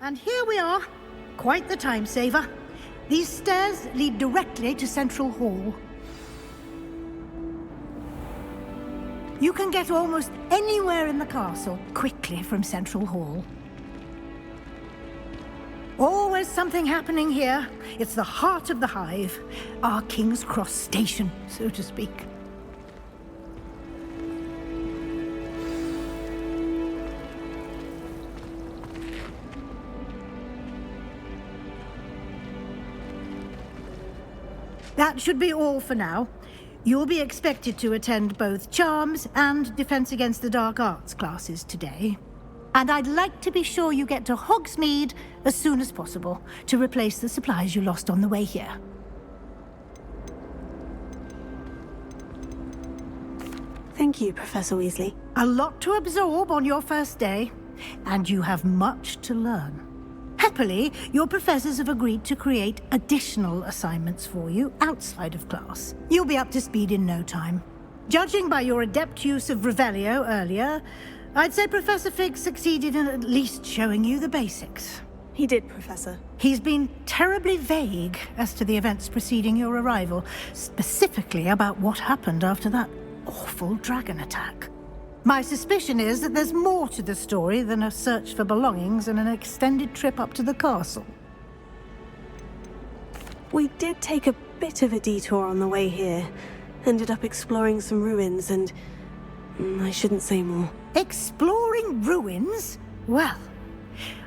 And here we are. Quite the time saver. These stairs lead directly to Central Hall. You can get almost anywhere in the castle quickly from Central Hall. Always something happening here. It's the heart of the hive. Our King's Cross station, so to speak. That should be all for now. You'll be expected to attend both Charms and Defense Against the Dark Arts classes today. And I'd like to be sure you get to Hogsmeade as soon as possible to replace the supplies you lost on the way here. Thank you, Professor Weasley. A lot to absorb on your first day, and you have much to learn. Happily, your professors have agreed to create additional assignments for you outside of class. You'll be up to speed in no time. Judging by your adept use of Revelio earlier, I'd say Professor Fig succeeded in at least showing you the basics. He did, Professor. He's been terribly vague as to the events preceding your arrival, specifically about what happened after that awful dragon attack. My suspicion is that there's more to the story than a search for belongings and an extended trip up to the castle. We did take a bit of a detour on the way here. Ended up exploring some ruins and... I shouldn't say more. Exploring ruins? Well,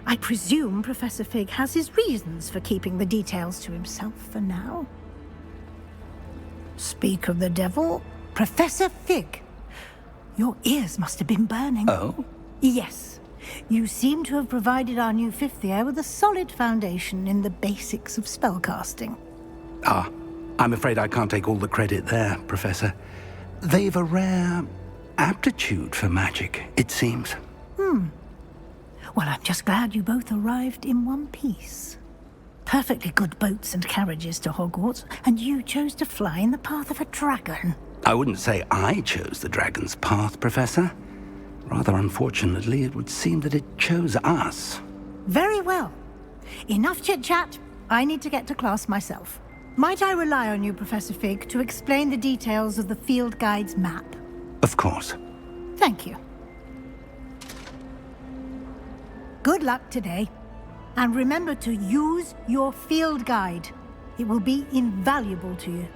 I presume Professor Fig has his reasons for keeping the details to himself for now. Speak of the devil, Professor Fig. Your ears must have been burning. Oh? Yes. You seem to have provided our new fifth year with a solid foundation in the basics of spellcasting. Ah, I'm afraid I can't take all the credit there, Professor. They've a rare aptitude for magic, it seems. Well, I'm just glad you both arrived in one piece. Perfectly good boats and carriages to Hogwarts, and you chose to fly in the path of a dragon. I wouldn't say I chose the dragon's path, Professor. Rather unfortunately, it would seem that it chose us. Very well. Enough chit-chat. I need to get to class myself. Might I rely on you, Professor Fig, to explain the details of the field guide's map? Of course. Thank you. Good luck today. And remember to use your field guide. It will be invaluable to you.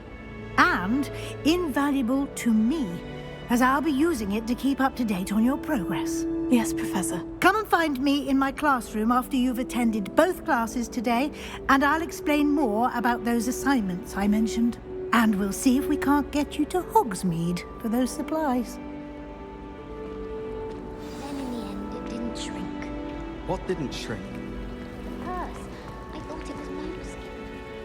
And invaluable to me, as I'll be using it to keep up to date on your progress. Yes, Professor. Come and find me in my classroom after you've attended both classes today, and I'll explain more about those assignments I mentioned. And we'll see if we can't get you to Hogsmeade for those supplies. Then in the end, it didn't shrink. What didn't shrink? The purse. I thought it was moleskin.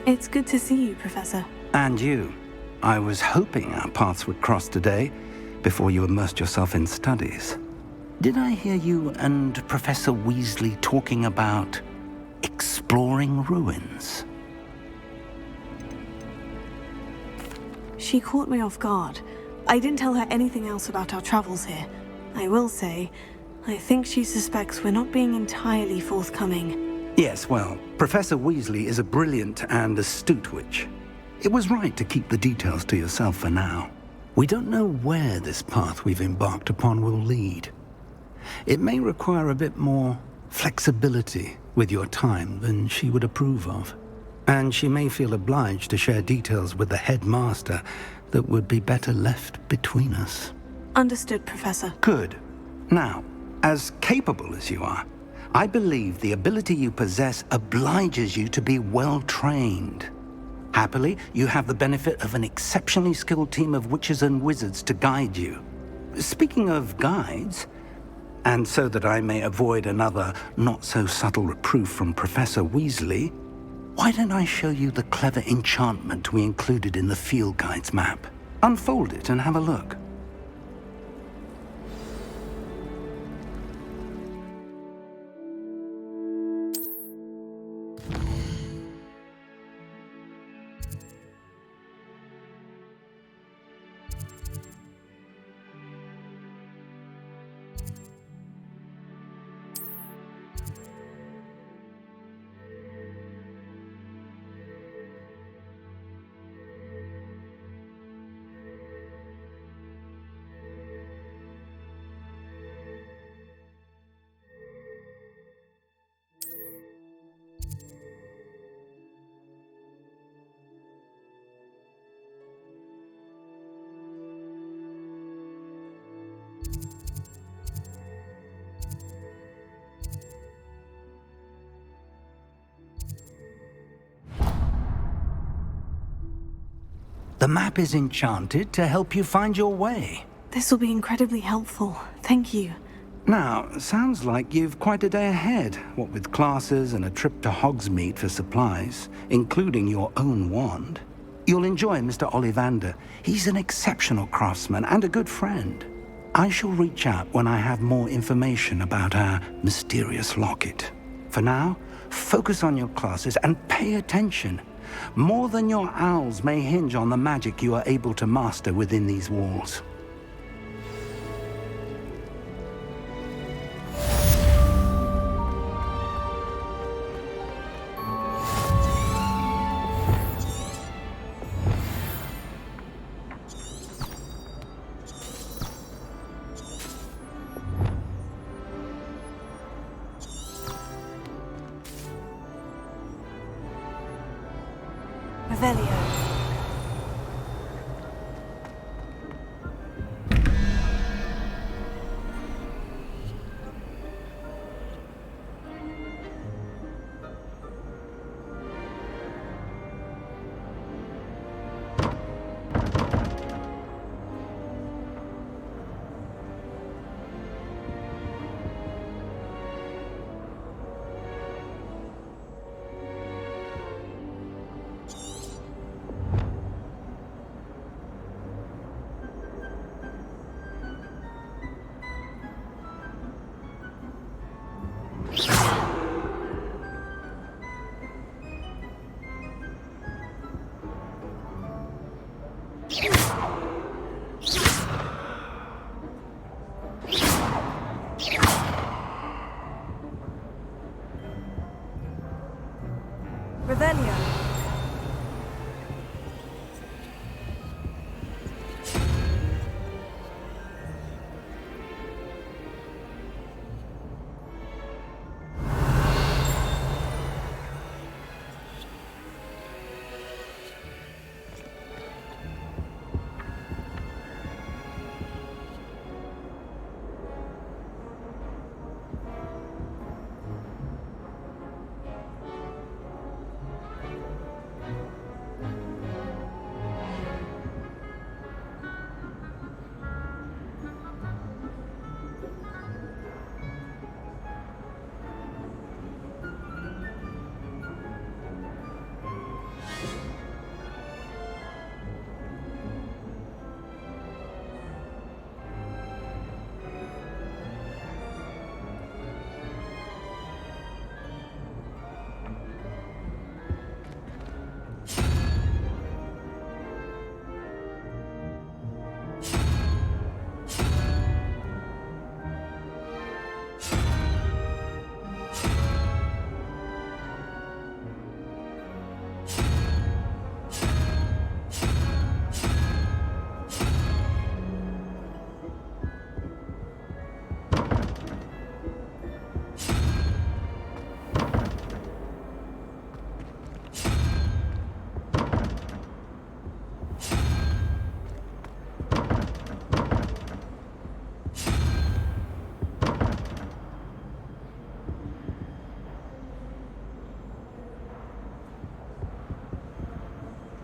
It's good to see you, Professor. And you. I was hoping our paths would cross today, before you immersed yourself in studies. Did I hear you and Professor Weasley talking about exploring ruins? She caught me off guard. I didn't tell her anything else about our travels here. I will say, I think she suspects we're not being entirely forthcoming. Yes, well, Professor Weasley is a brilliant and astute witch. It was right to keep the details to yourself for now. We don't know where this path we've embarked upon will lead. It may require a bit more flexibility with your time than she would approve of. And she may feel obliged to share details with the headmaster that would be better left between us. Understood, Professor. Good. Now, as capable as you are, I believe the ability you possess obliges you to be well trained. Happily, you have the benefit of an exceptionally skilled team of witches and wizards to guide you. Speaking of guides, and so that I may avoid another not-so-subtle reproof from Professor Weasley, why don't I show you the clever enchantment we included in the field guide's map? Unfold it and have a look. The map is enchanted to help you find your way. This will be incredibly helpful. Thank you. Now, sounds like you've quite a day ahead, what with classes and a trip to Hogsmeade for supplies, including your own wand. You'll enjoy Mr. Ollivander. He's an exceptional craftsman and a good friend. I shall reach out when I have more information about our mysterious locket. For now, focus on your classes and pay attention. More than your owls may hinge on the magic you are able to master within these walls. Revelio. Revelio.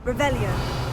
Revelio.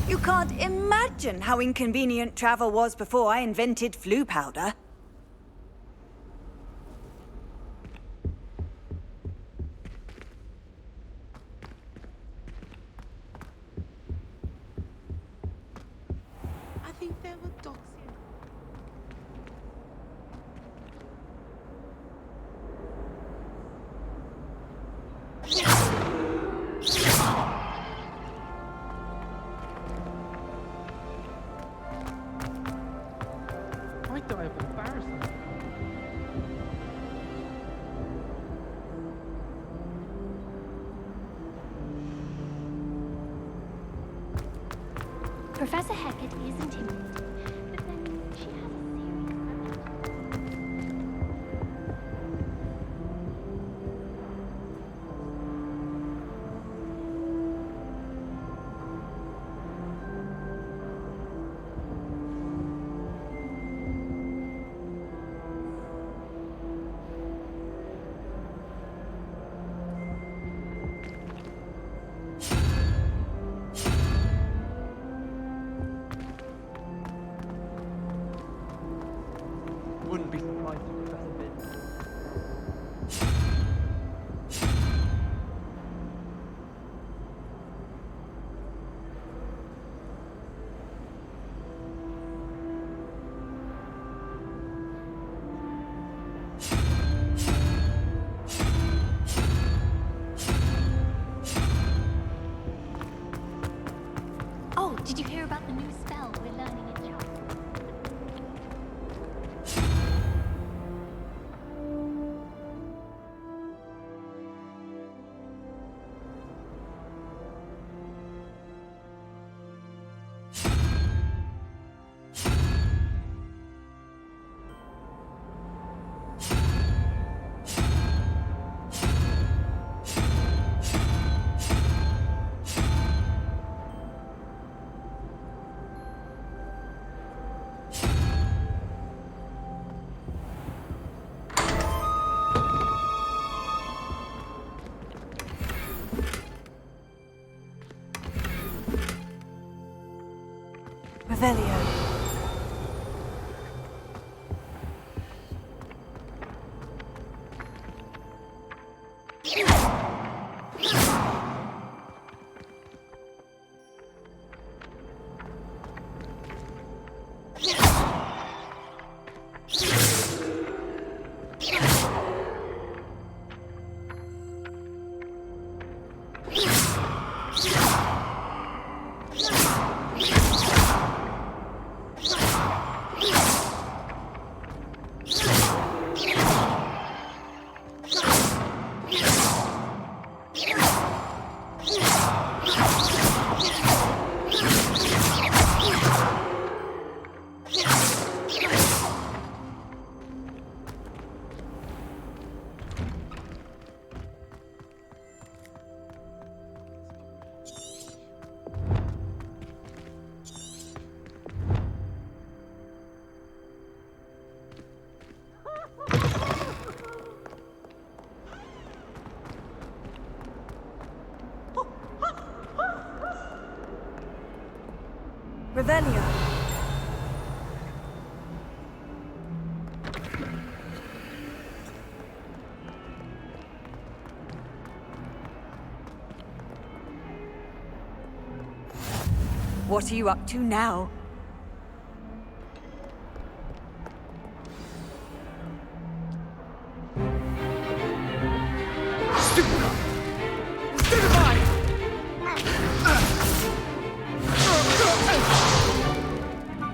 You can't imagine how inconvenient travel was before I invented flu powder. I think there were dogs here. I die of embarrassment. Professor Hackett is intimidating, but then she has a serious grudge. Wouldn't be surprised if Professor Bin. Oh, did you hear about the new spell we're learning in China? Revelio. Revelio. What are you up to now?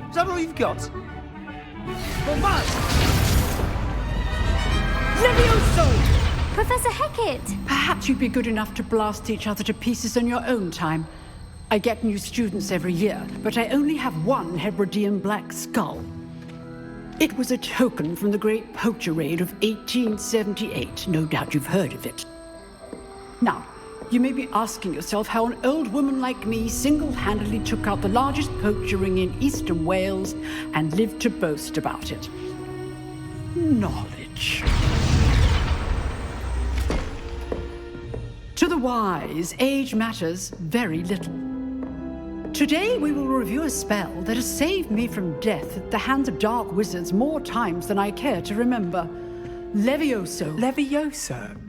Is that all you've got? Levioso! Professor Hackett! Perhaps you'd be good enough to blast each other to pieces in your own time. I get new students every year, but I only have one Hebridean black skull. It was a token from the Great Poacher Raid of 1878. No doubt you've heard of it. Now, you may be asking yourself how an old woman like me single-handedly took out the largest poacher ring in eastern Wales and lived to boast about it. Knowledge. To the wise, age matters very little. Today we will review a spell that has saved me from death at the hands of dark wizards more times than I care to remember. Levioso. Levioso?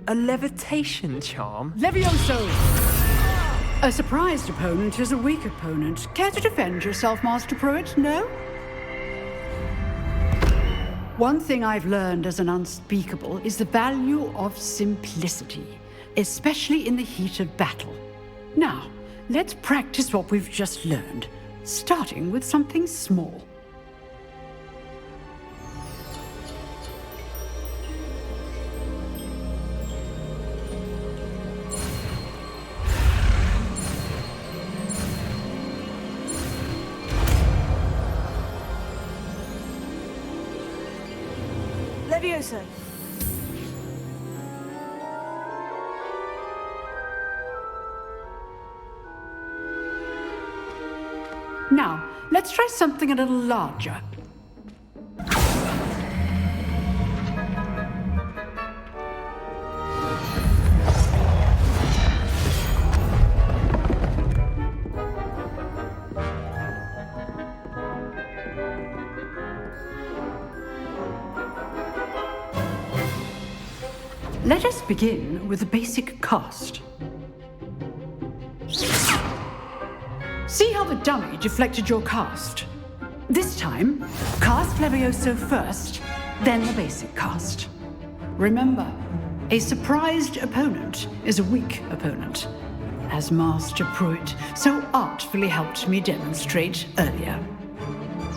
A levitation charm? Levioso! A surprised opponent is a weak opponent. Care to defend yourself, Master Pruitt? No? One thing I've learned as an unspeakable is the value of simplicity, especially in the heat of battle. Now, let's practice what we've just learned, starting with something small. Levioso. Now, let's try something a little larger. Let us begin with the basic cast. See how the dummy deflected your cast? This time, cast Levioso first, then the basic cast. Remember, a surprised opponent is a weak opponent, as Master Pruitt so artfully helped me demonstrate earlier.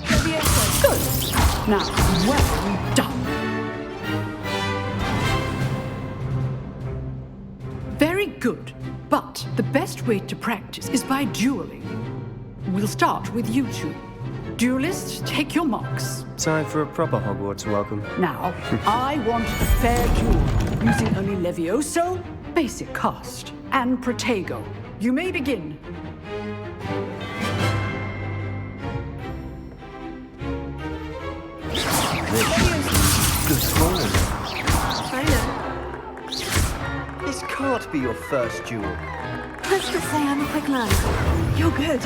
Levioso. Good. Now, well done. Very good, but the best way to practice is by dueling. We'll start with you two. Duelists, take your marks. Time for a proper Hogwarts welcome. Now, I want a fair duel, using only Levioso, basic cast, and Protego. You may begin. Good form. I know. This can't be your first duel. Let's just say I'm a quick learner. You're good.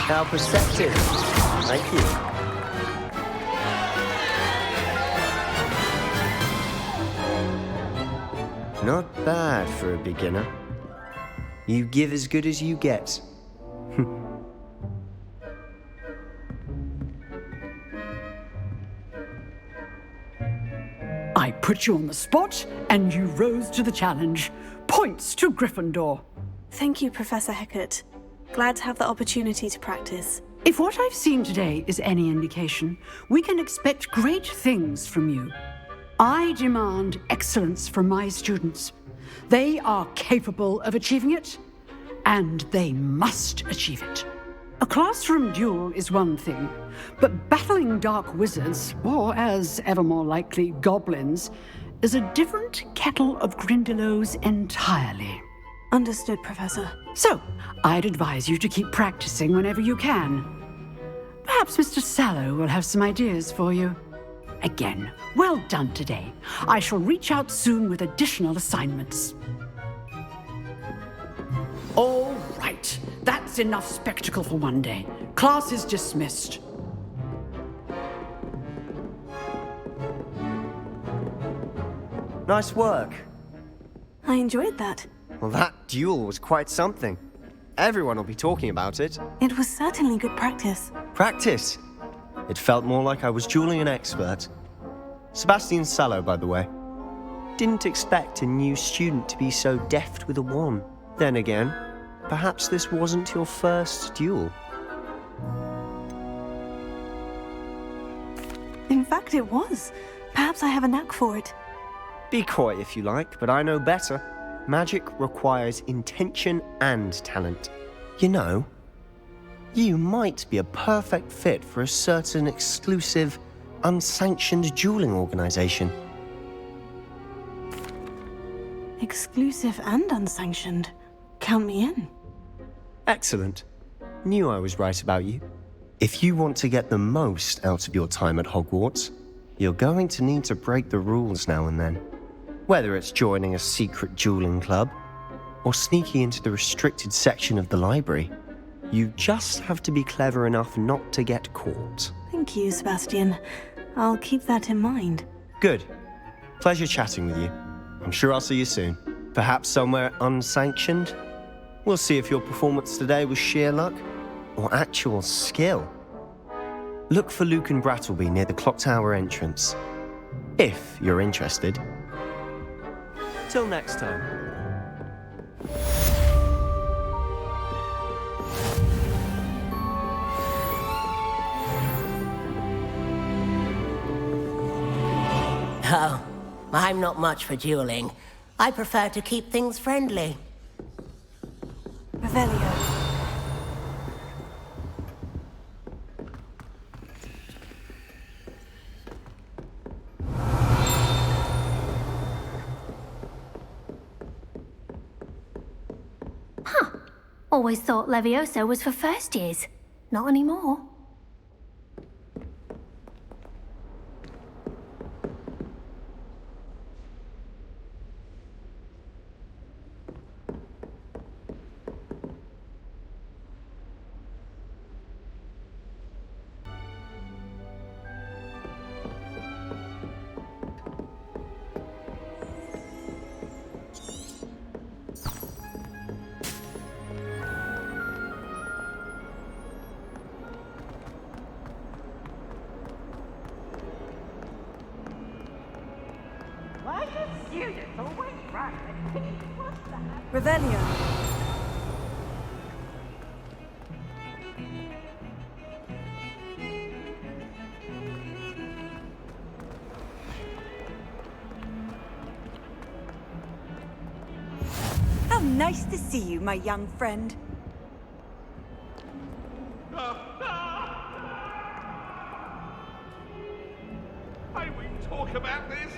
How perceptive. Thank you. Not bad for a beginner. You give as good as you get. I put you on the spot, and you rose to the challenge. Points to Gryffindor. Thank you, Professor Hecat. Glad to have the opportunity to practice. If what I've seen today is any indication, we can expect great things from you. I demand excellence from my students. They are capable of achieving it, and they must achieve it. A classroom duel is one thing, but battling dark wizards, or as ever more likely, goblins, is a different kettle of Grindylows entirely. Understood, Professor. So, I'd advise you to keep practicing whenever you can. Perhaps Mr. Sallow will have some ideas for you. Again, well done today. I shall reach out soon with additional assignments. All right, that's enough spectacle for one day. Class is dismissed. Nice work. I enjoyed that. Well, that duel was quite something. Everyone will be talking about it. It was certainly good practice. Practice. It felt more like I was dueling an expert. Sebastian Sallow, by the way. Didn't expect a new student to be so deft with a wand. Then again, perhaps this wasn't your first duel. In fact, it was. Perhaps I have a knack for it. Be coy if you like, but I know better. Magic requires intention and talent. You know, you might be a perfect fit for a certain exclusive, unsanctioned dueling organization. Exclusive and unsanctioned. Count me in. Excellent. Knew I was right about you. If you want to get the most out of your time at Hogwarts, you're going to need to break the rules now and then. Whether it's joining a secret dueling club, or sneaking into the restricted section of the library. You just have to be clever enough not to get caught. Thank you, Sebastian. I'll keep that in mind. Good. Pleasure chatting with you. I'm sure I'll see you soon. Perhaps somewhere unsanctioned? We'll see if your performance today was sheer luck or actual skill. Look for Luke and Brattleby near the clock tower entrance, if you're interested. Till next time. Oh, I'm not much for dueling. I prefer to keep things friendly. Revelio. Always thought Levioso was for first years. Not anymore. Revelio. How nice to see you, my young friend. Hey, we can talk about this.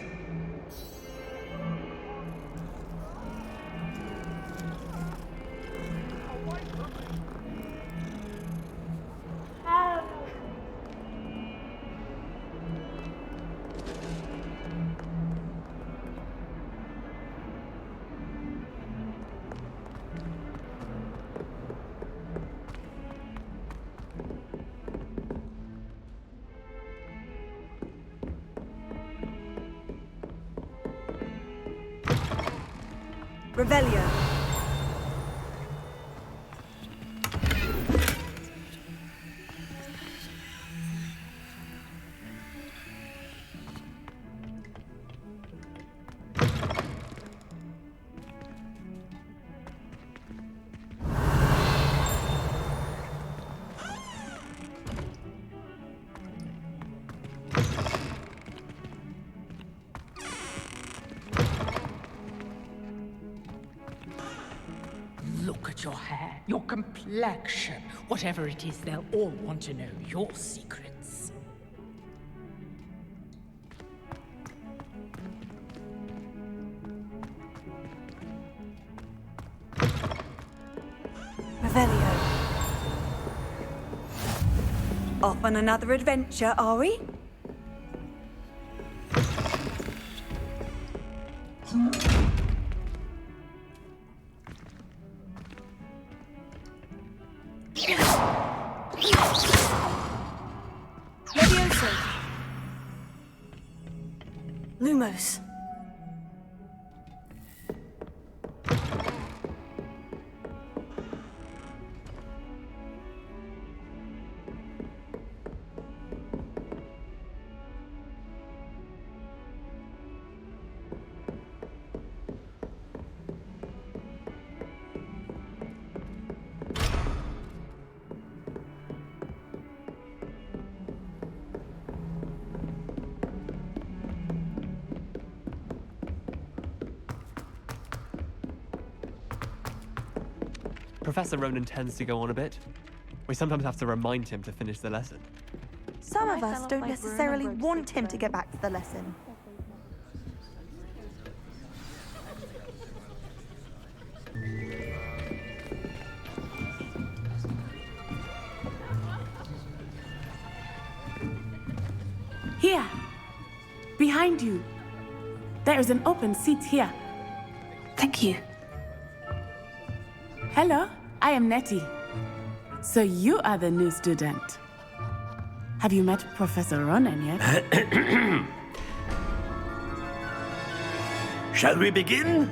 Revelio. Look at your hair, your complexion. Whatever it is, they'll all want to know your secrets. Revelio. Off on another adventure, are we? Levioso. Lumos. Professor Ronan tends to go on a bit. We sometimes have to remind him to finish the lesson. Some of us don't necessarily want him to get back to the lesson. Here! Behind you! There is an open seat here. Thank you. Hello, I am Nettie. So you are the new student. Have you met Professor Ronan yet? Shall we begin?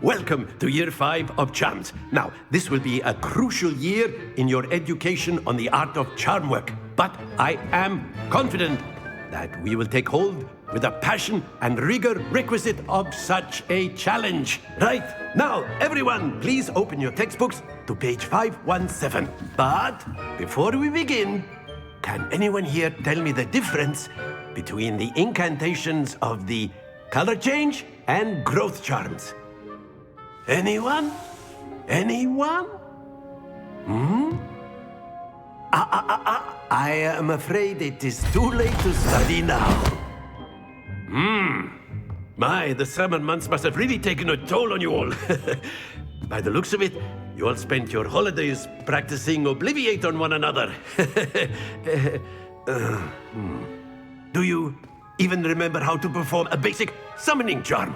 Welcome to Year 5 of Charms. Now, this will be a crucial year in your education on the art of charm work. But I am confident that we will take hold with the passion and rigor requisite of such a challenge. Right, now, everyone, please open your textbooks to page 517. But before we begin, can anyone here tell me the difference between the incantations of the color change and growth charms? Anyone? Anyone? I am afraid it is too late to study now. My, the summer months must have really taken a toll on you all. By the looks of it, you all spent your holidays practicing Obliviate on one another. Do you even remember how to perform a basic summoning charm?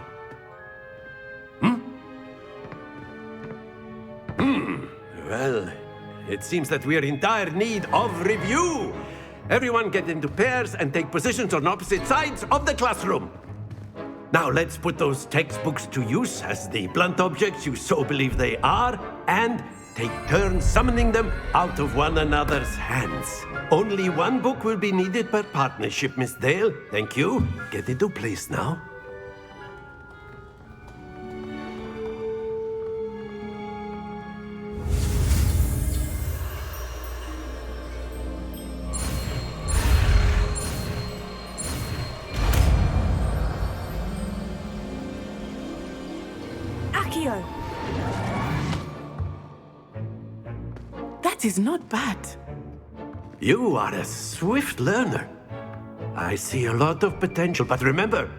Well, it seems that we are in dire need of review. Everyone get into pairs and take positions on opposite sides of the classroom. Now let's put those textbooks to use as the blunt objects you so believe they are, and take turns summoning them out of one another's hands. Only one book will be needed per partnership, Miss Dale. Thank you. Get into place now. Akio! That is not bad. You are a swift learner. I see a lot of potential, but remember,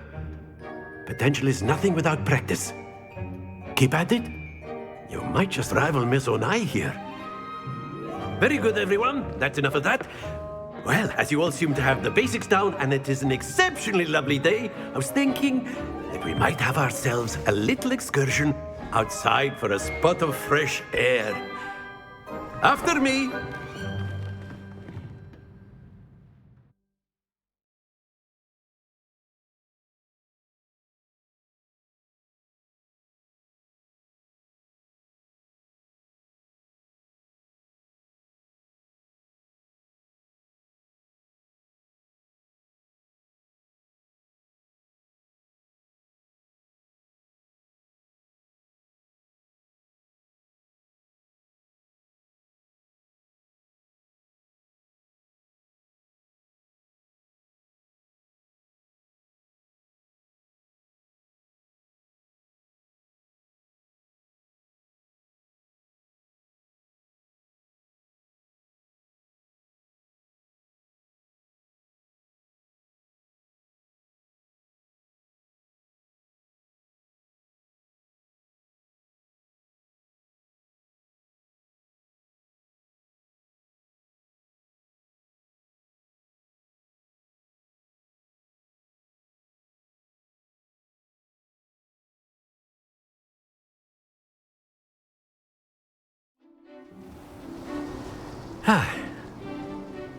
potential is nothing without practice. Keep at it. You might just rival Miss Onai here. Very good, everyone. That's enough of that. Well, as you all seem to have the basics down, and it is an exceptionally lovely day, I was thinking that we might have ourselves a little excursion outside for a spot of fresh air. After me.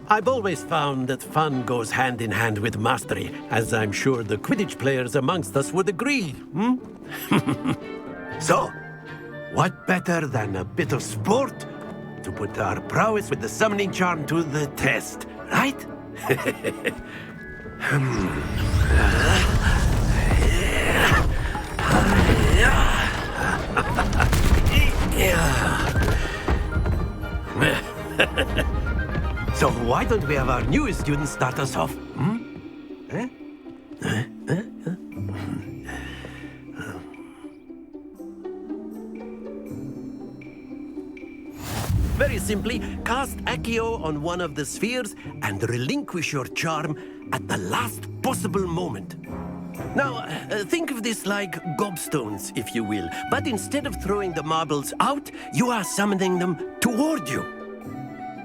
I've always found that fun goes hand in hand with mastery, as I'm sure the Quidditch players amongst us would agree, So, what better than a bit of sport to put our prowess with the summoning charm to the test, right? So why don't we have our newest student start us off? Very simply, cast Accio on one of the spheres and relinquish your charm at the last possible moment. Now, think of this like gobstones, if you will. But instead of throwing the marbles out, you are summoning them toward you.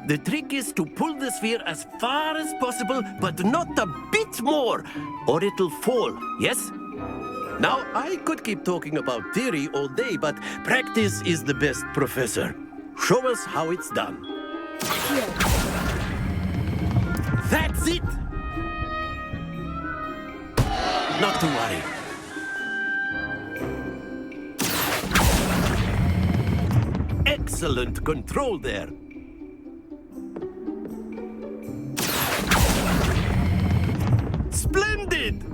The trick is to pull the sphere as far as possible, but not a bit more, or it'll fall, yes? Now, I could keep talking about theory all day, but practice is the best professor. Show us how it's done. That's it! Not to worry. Excellent control there. Splendid!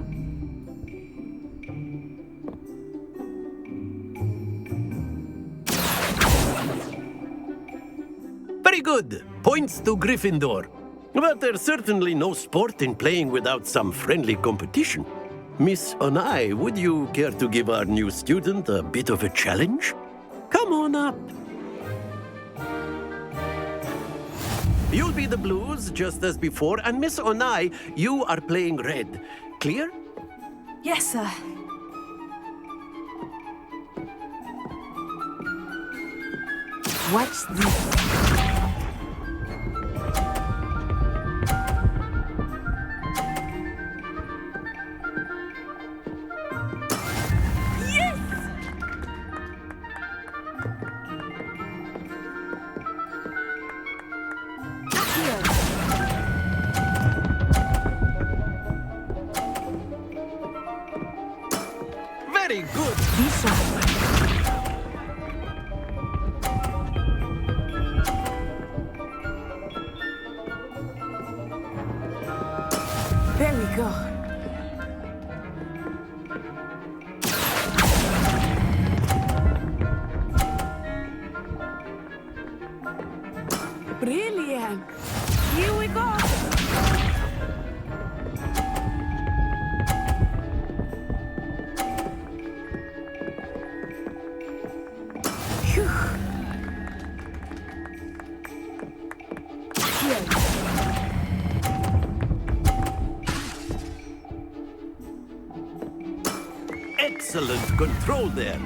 Very good. Points to Gryffindor. But there's certainly no sport in playing without some friendly competition. Miss Onai, would you care to give our new student a bit of a challenge? Come on up. You'll be the blues, just as before, and Miss Onai, you are playing red. Clear? Yes, sir. Watch this. Very good. Lisa. There we go. Brilliant. Here we go. Phew. Here. Excellent control there.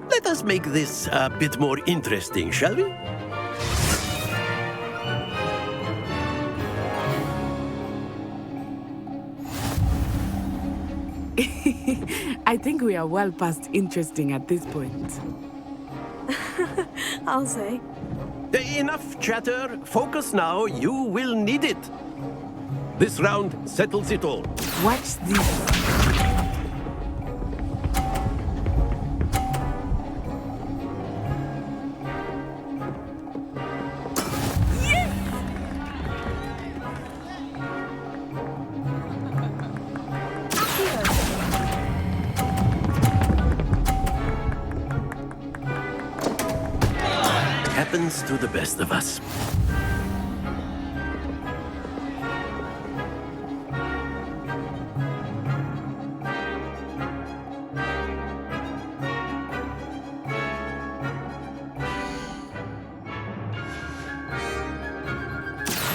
Let us make this a bit more interesting, shall we? I think we are well past interesting at this point. I'll say. Enough chatter. Focus now. You will need it. This round settles it all. Watch this. Happens to the best of us.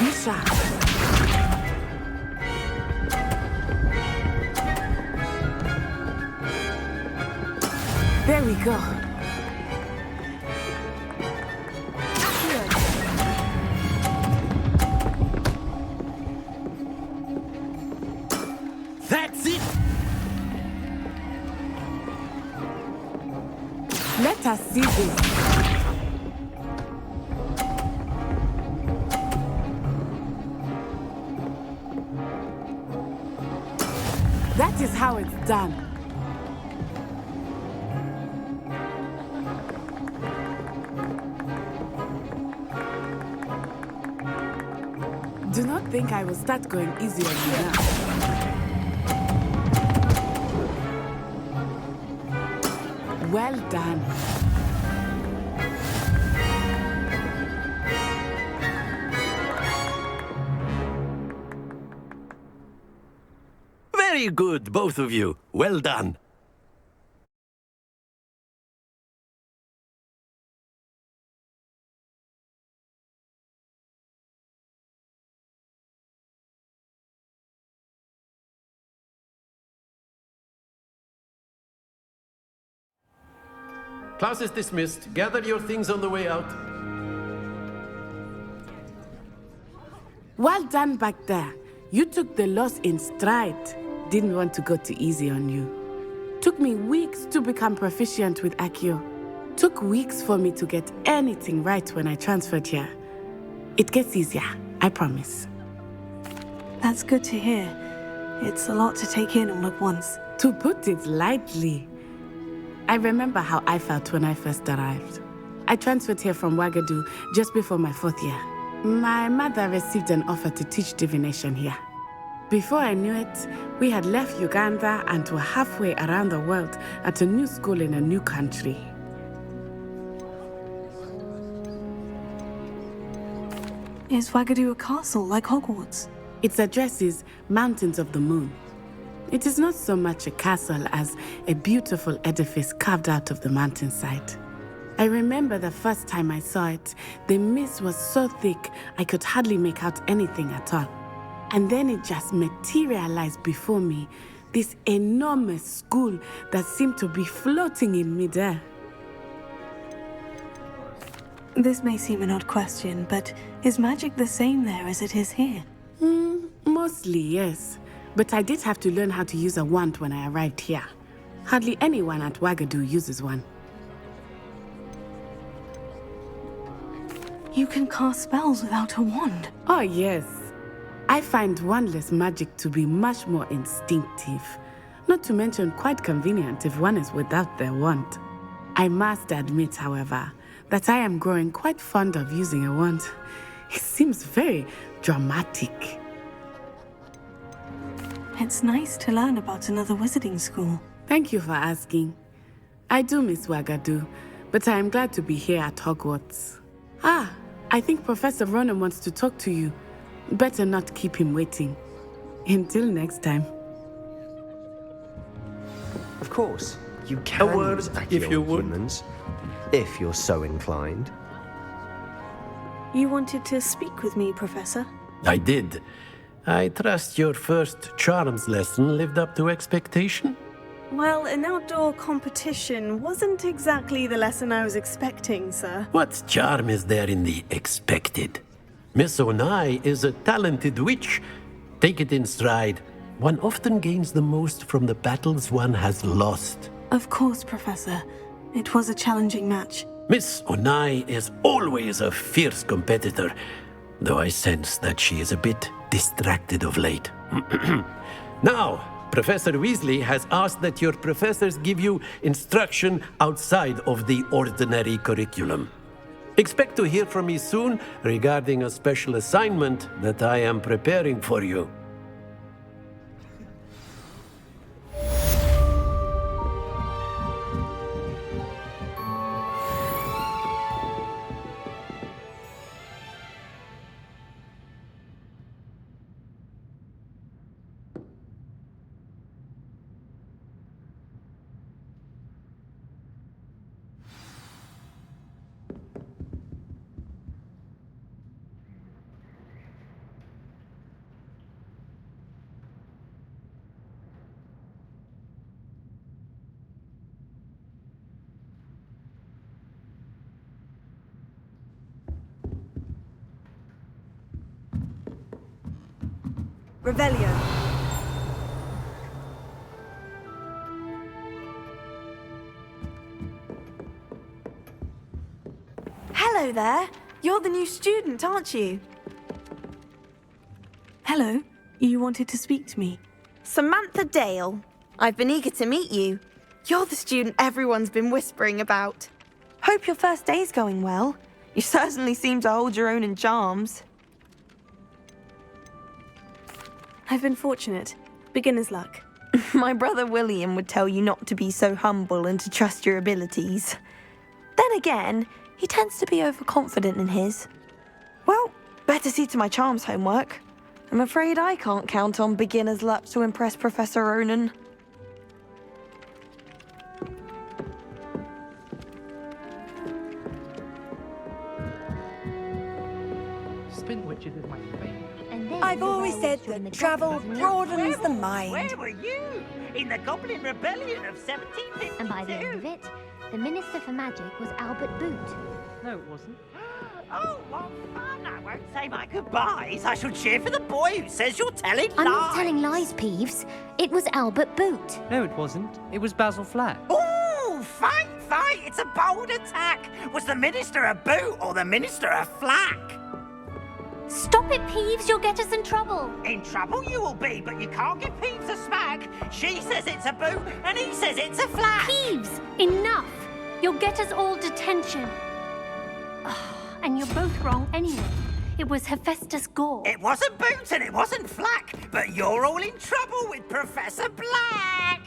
Lisa. There we go. That's it! Let us see this. That is how it's done. Do not think I will start going easy on you now. Well done. Very good, both of you. Well done. Class is dismissed. Gather your things on the way out. Well done back there. You took the loss in stride. didn't want to go too easy on you. Took me weeks to become proficient with Accio. Took weeks for me to get anything right when I transferred here. It gets easier, I promise. That's good to hear. It's a lot to take in all at once. To put it lightly, I remember how I felt when I first arrived. I transferred here from Ouagadougou just before my 4th year. My mother received an offer to teach divination here. Before I knew it, we had left Uganda and were halfway around the world at a new school in a new country. Is Ouagadougou a castle like Hogwarts? Its address is Mountains of the Moon. It is not so much a castle as a beautiful edifice carved out of the mountainside. I remember the first time I saw it, the mist was so thick I could hardly make out anything at all. And then it just materialized before me, this enormous school that seemed to be floating in midair. This may seem an odd question, but is magic the same there as it is here? Mostly, yes. But I did have to learn how to use a wand when I arrived here. Hardly anyone at Ouagadougou uses one. You can cast spells without a wand? Oh, yes. I find wandless magic to be much more instinctive. Not to mention quite convenient if one is without their wand. I must admit, however, that I am growing quite fond of using a wand. It seems very dramatic. It's nice to learn about another wizarding school. Thank you for asking. I do miss Ouagadougou, but I am glad to be here at Hogwarts. I think Professor Ronan wants to talk to you. Better not keep him waiting. Until next time. Of course, you can use if you would. humans, if you're so inclined. You wanted to speak with me, Professor? I did. I trust your first charms lesson lived up to expectation? Well, an outdoor competition wasn't exactly the lesson I was expecting, sir. What charm is there in the expected? Miss Onai is a talented witch. Take it in stride. One often gains the most from the battles one has lost. Of course, Professor. It was a challenging match. Miss Onai is always a fierce competitor, though I sense that she is a bit distracted of late. Now, Professor Weasley has asked that your professors give you instruction outside of the ordinary curriculum. Expect to hear from me soon regarding a special assignment that I am preparing for you. Revelio. Hello there. You're the new student, aren't you? Hello. You wanted to speak to me? Samantha Dale. I've been eager to meet you. You're the student everyone's been whispering about. Hope your first day's going well. You certainly seem to hold your own in charms. I've been fortunate. Beginner's luck. My brother William would tell you not to be so humble and to trust your abilities. Then again, he tends to be overconfident in his. Well, better see to my charms homework. I'm afraid I can't count on beginner's luck to impress Professor Ronan. Spin witches is my favourite. I've always said that travel broadens the mind. Where were you? In the Goblin Rebellion of 1752? And by the end of it, the Minister for Magic was Albert Boot. No, it wasn't. Oh, what fun! I won't say my goodbyes. I shall cheer for the boy who says you're telling lies. I'm not telling lies, Peeves. It was Albert Boot. No, it wasn't. It was Basil Flack. Ooh, fight! It's a bold attack. Was the minister a boot or the minister a flack? Stop it, Peeves. You'll get us in trouble. In trouble you will be, but you can't give Peeves a smack. She says it's a boot and he says it's a flack. Peeves, enough. You'll get us all detention. And you're both wrong anyway. It was Hephaestus Gore. It wasn't Boot and it wasn't Flack, but you're all in trouble with Professor Black.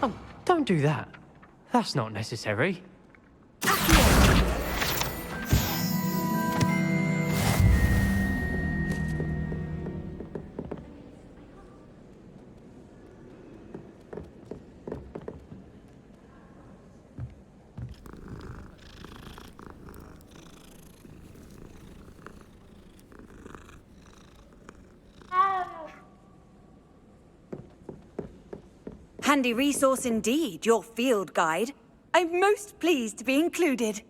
Oh, don't do that. That's not necessary. Handy resource indeed, your field guide. I'm most pleased to be included.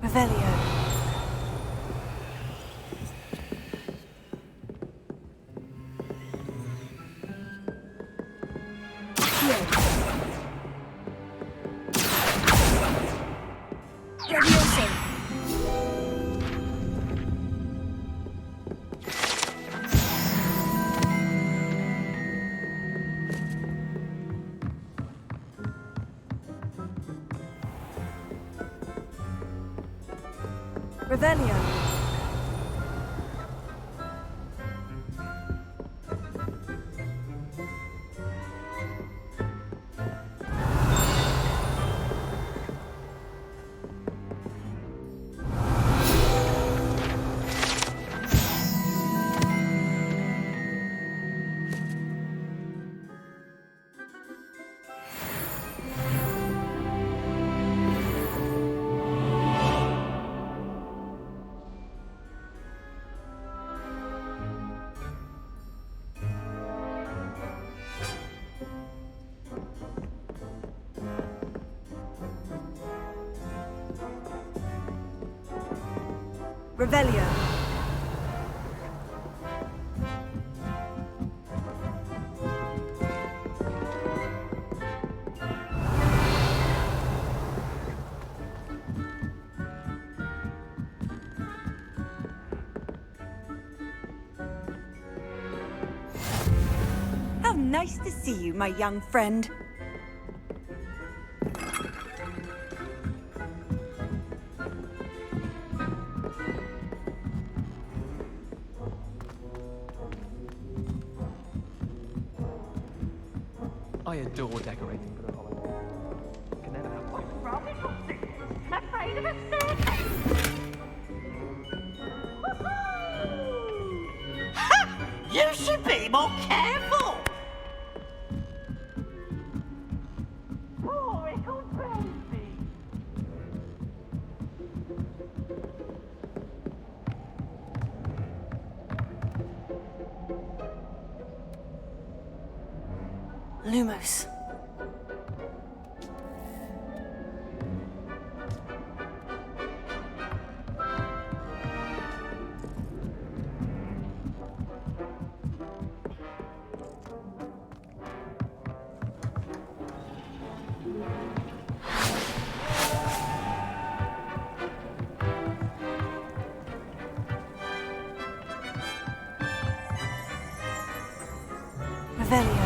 Revelio. Revelio. Revelio. How nice to see you, my young friend. I adore decorating for the holidays. Can never have one. Afraid of a staircase? You should be more careful! Oh, Rickle baby! Lumos. Revelio.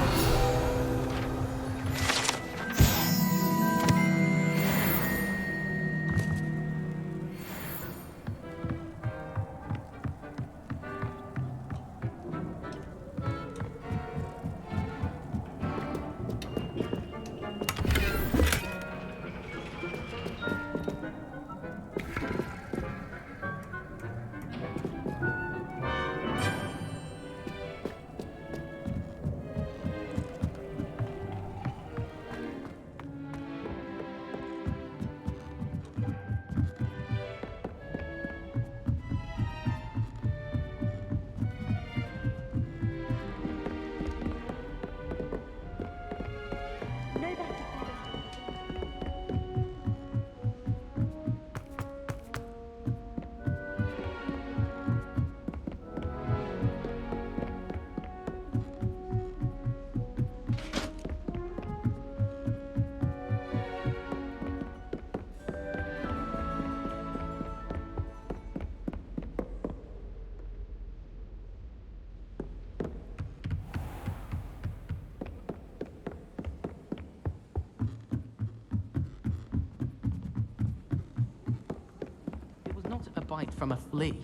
A bite from a flea.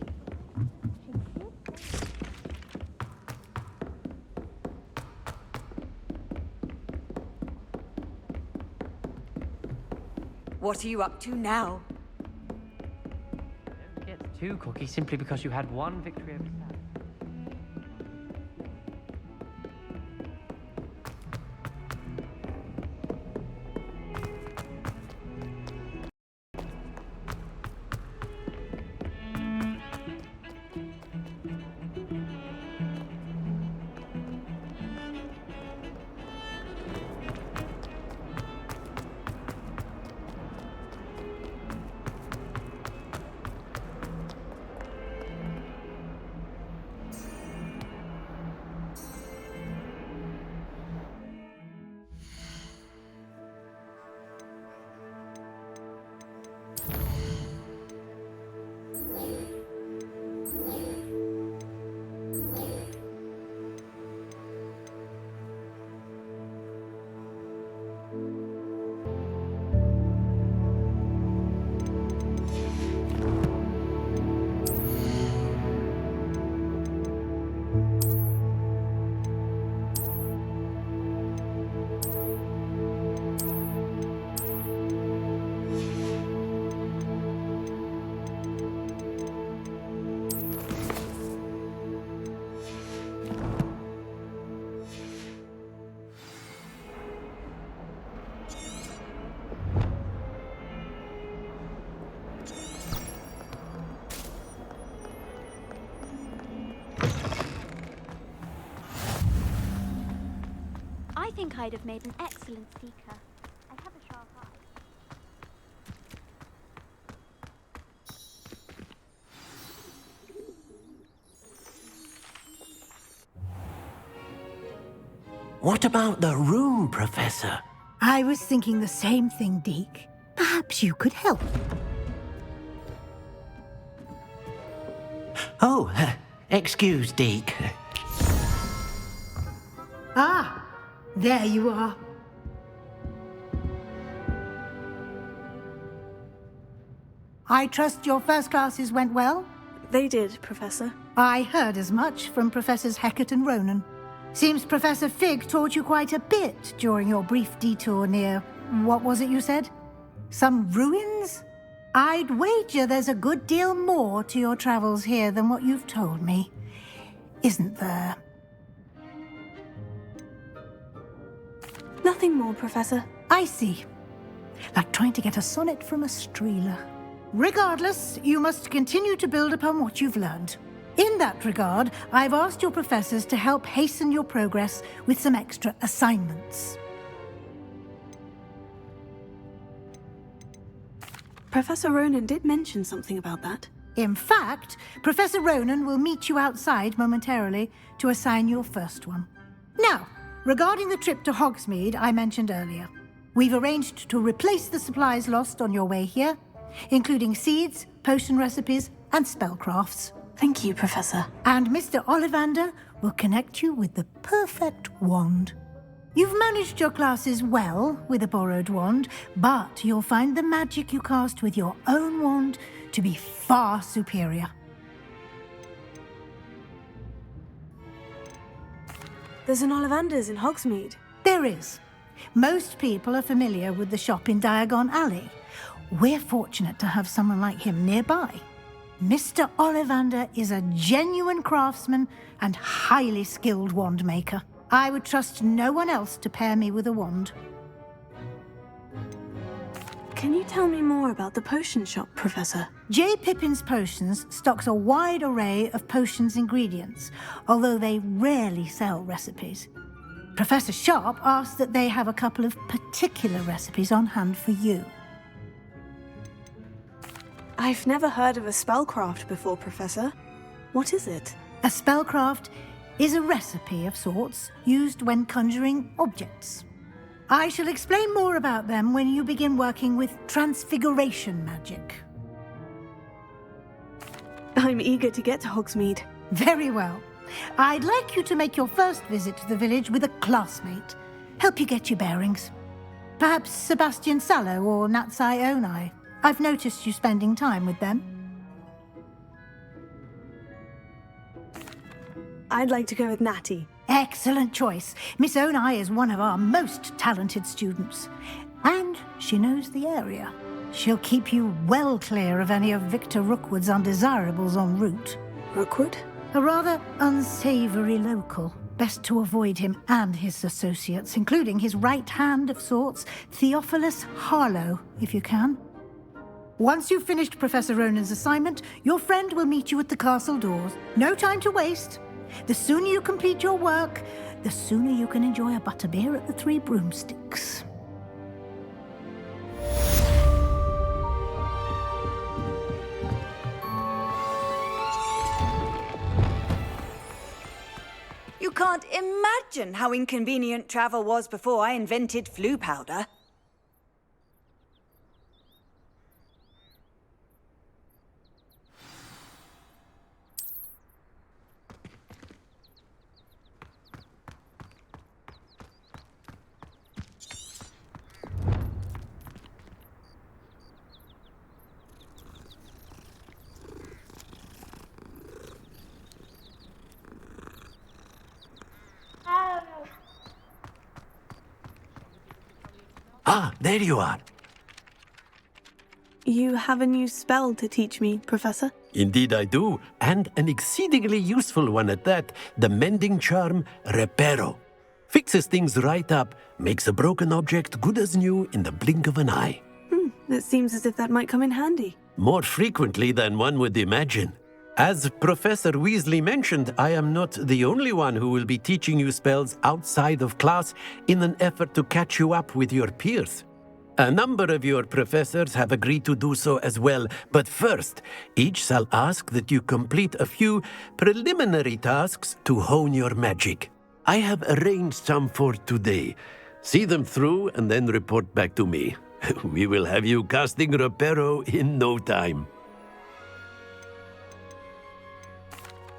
What are you up to now? Don't get too cocky simply because you had one victory over Sam. I think I'd have made an excellent seeker. I have a sharp eye. What about the room, Professor? I was thinking the same thing, Deke. Perhaps you could help. Oh, excuse, Deke. Ah, there you are. I trust your first classes went well? They did, Professor. I heard as much from Professors Hecat and Ronan. Seems Professor Fig taught you quite a bit during your brief detour near... what was it you said? Some ruins? I'd wager there's a good deal more to your travels here than what you've told me. Isn't there? Nothing more, Professor. I see. Like trying to get a sonnet from a streeler. Regardless, you must continue to build upon what you've learned. In that regard, I've asked your professors to help hasten your progress with some extra assignments. Professor Ronan did mention something about that. In fact, Professor Ronan will meet you outside momentarily to assign your first one. Now, regarding the trip to Hogsmeade I mentioned earlier, we've arranged to replace the supplies lost on your way here, including seeds, potion recipes, and spellcrafts. Thank you, Professor. And Mr. Ollivander will connect you with the perfect wand. You've managed your classes well with a borrowed wand, but you'll find the magic you cast with your own wand to be far superior. There's an Ollivander's in Hogsmeade. There is. Most people are familiar with the shop in Diagon Alley. We're fortunate to have someone like him nearby. Mr. Ollivander is a genuine craftsman and highly skilled wand maker. I would trust no one else to pair me with a wand. Can you tell me more about the potion shop, Professor? J. Pippin's Potions stocks a wide array of potions ingredients, although they rarely sell recipes. Professor Sharp asked that they have a couple of particular recipes on hand for you. I've never heard of a spellcraft before, Professor. What is it? A spellcraft is a recipe of sorts used when conjuring objects. I shall explain more about them when you begin working with transfiguration magic. I'm eager to get to Hogsmeade. Very well. I'd like you to make your first visit to the village with a classmate. Help you get your bearings. Perhaps Sebastian Sallow or Natsai Onai. I've noticed you spending time with them. I'd like to go with Natty. Excellent choice. Miss Onai is one of our most talented students. And she knows the area. She'll keep you well clear of any of Victor Rookwood's undesirables en route. Rookwood? A rather unsavory local. Best to avoid him and his associates, including his right hand of sorts, Theophilus Harlow, if you can. Once you've finished Professor Ronan's assignment, your friend will meet you at the castle doors. No time to waste. The sooner you complete your work, the sooner you can enjoy a butterbeer at the Three Broomsticks. You can't imagine how inconvenient travel was before I invented flu powder. Ah, there you are. You have a new spell to teach me, Professor? Indeed I do, and an exceedingly useful one at that, the mending charm Reparo. Fixes things right up, makes a broken object good as new in the blink of an eye. It seems as if that might come in handy. More frequently than one would imagine. As Professor Weasley mentioned, I am not the only one who will be teaching you spells outside of class in an effort to catch you up with your peers. A number of your professors have agreed to do so as well, but first, each shall ask that you complete a few preliminary tasks to hone your magic. I have arranged some for today. See them through and then report back to me. We will have you casting Reparo in no time.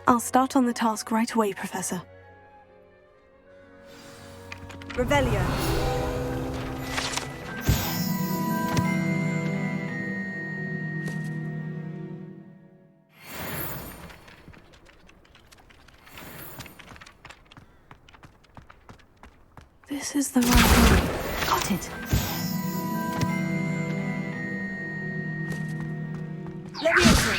I'll start on the task right away, Professor. Revelio. This is the right one. Got it. Leviosa.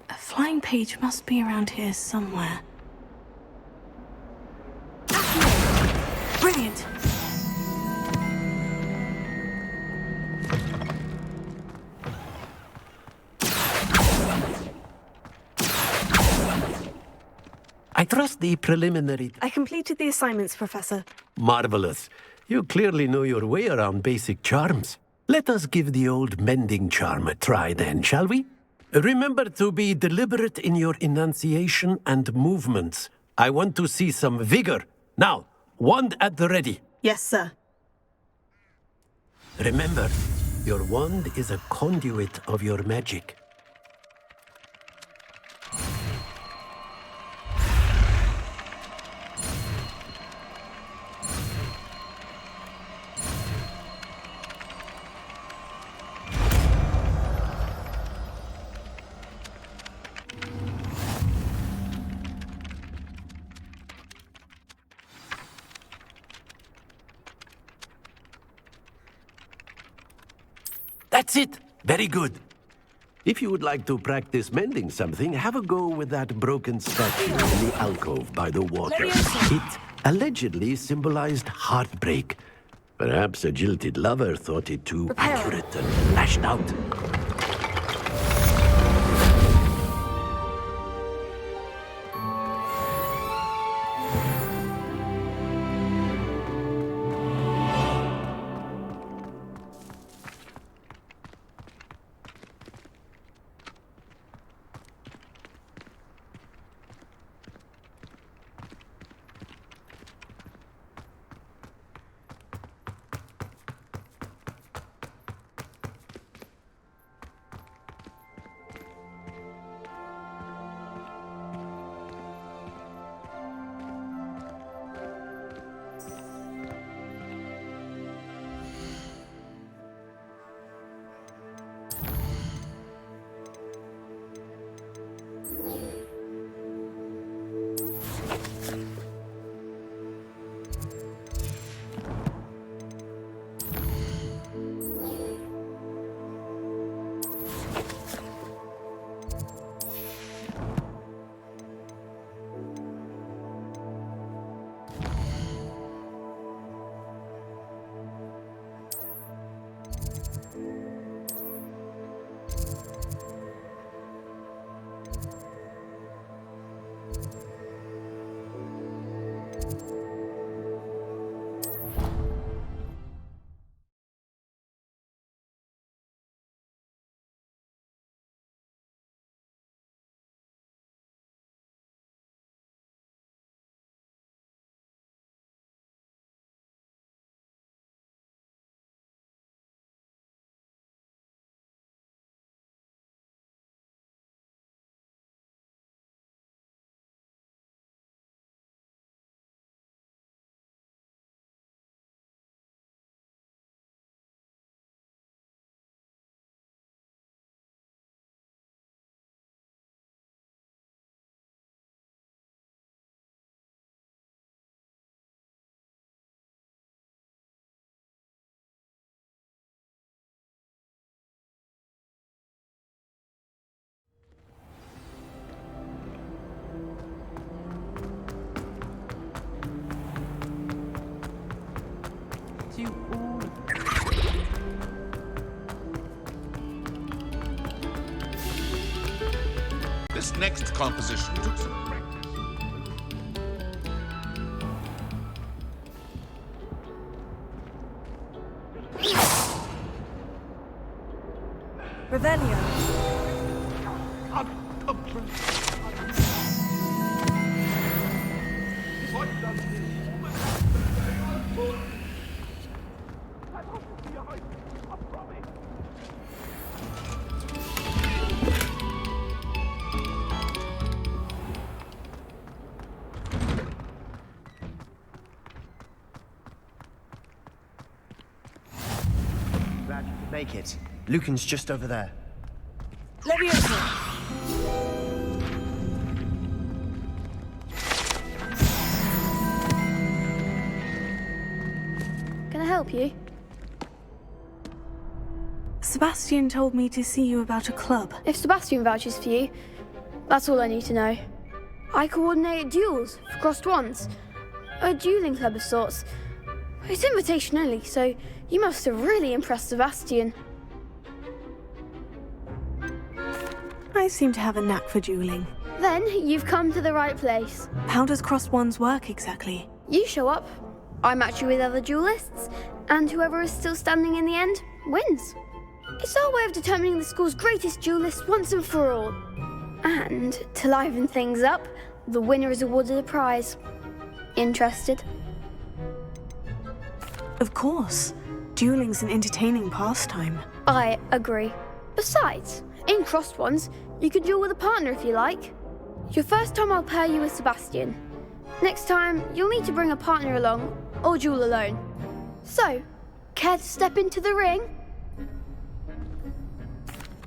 A flying page must be around here somewhere. Brilliant! I trust the preliminary... I completed the assignments, Professor. Marvelous. You clearly know your way around basic charms. Let us give the old mending charm a try then, shall we? Remember to be deliberate in your enunciation and movements. I want to see some vigor. Now, wand at the ready. Yes, sir. Remember, your wand is a conduit of your magic. That's it! Very good. If you would like to practice mending something, have a go with that broken statue in the alcove by the water. It allegedly symbolized heartbreak. Perhaps a jilted lover thought it too accurate and lashed out. This next composition took some practice. Revelio. Glad you could make it. Lucan's just over there. Leviosa. Can I help you? Sebastian told me to see you about a club. If Sebastian vouches for you, that's all I need to know. I coordinate duels for crossed wands. A dueling club of sorts. It's invitation only, so you must have really impressed Sebastian. I seem to have a knack for dueling. Then you've come to the right place. How does crossed wands work exactly? You show up, I match you with other duelists, and whoever is still standing in the end wins. It's our way of determining the school's greatest duelist once and for all. And to liven things up, the winner is awarded a prize. Interested? Of course. Dueling's an entertaining pastime. I agree. Besides, in crossed ones, you can duel with a partner if you like. Your first time I'll pair you with Sebastian. Next time, you'll need to bring a partner along, or duel alone. So, care to step into the ring?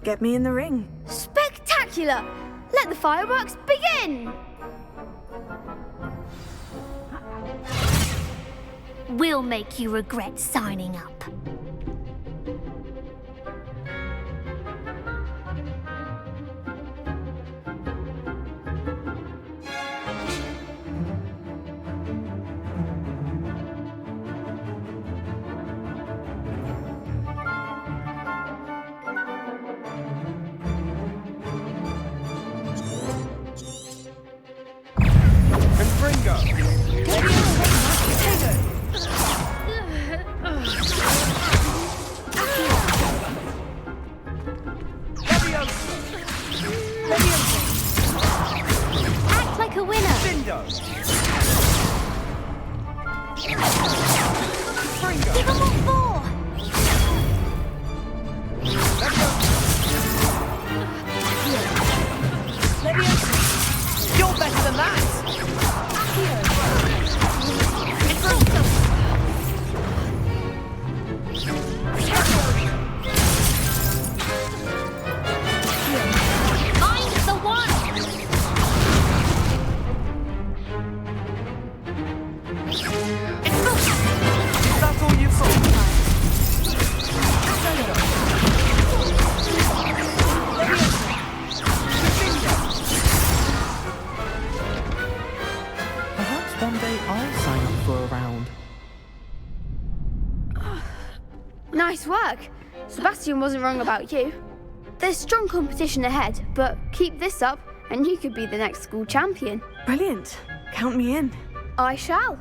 Get me in the ring. Spectacular! Let the fireworks begin! We'll make you regret signing up. Act like a winner. Give them what for. You're better than that! Find the one. That's all you've got. Perhaps one day I'll sign up for a round. Nice work. Sebastian wasn't wrong about you. There's strong competition ahead, but keep this up and you could be the next school champion. Brilliant. Count me in. I shall.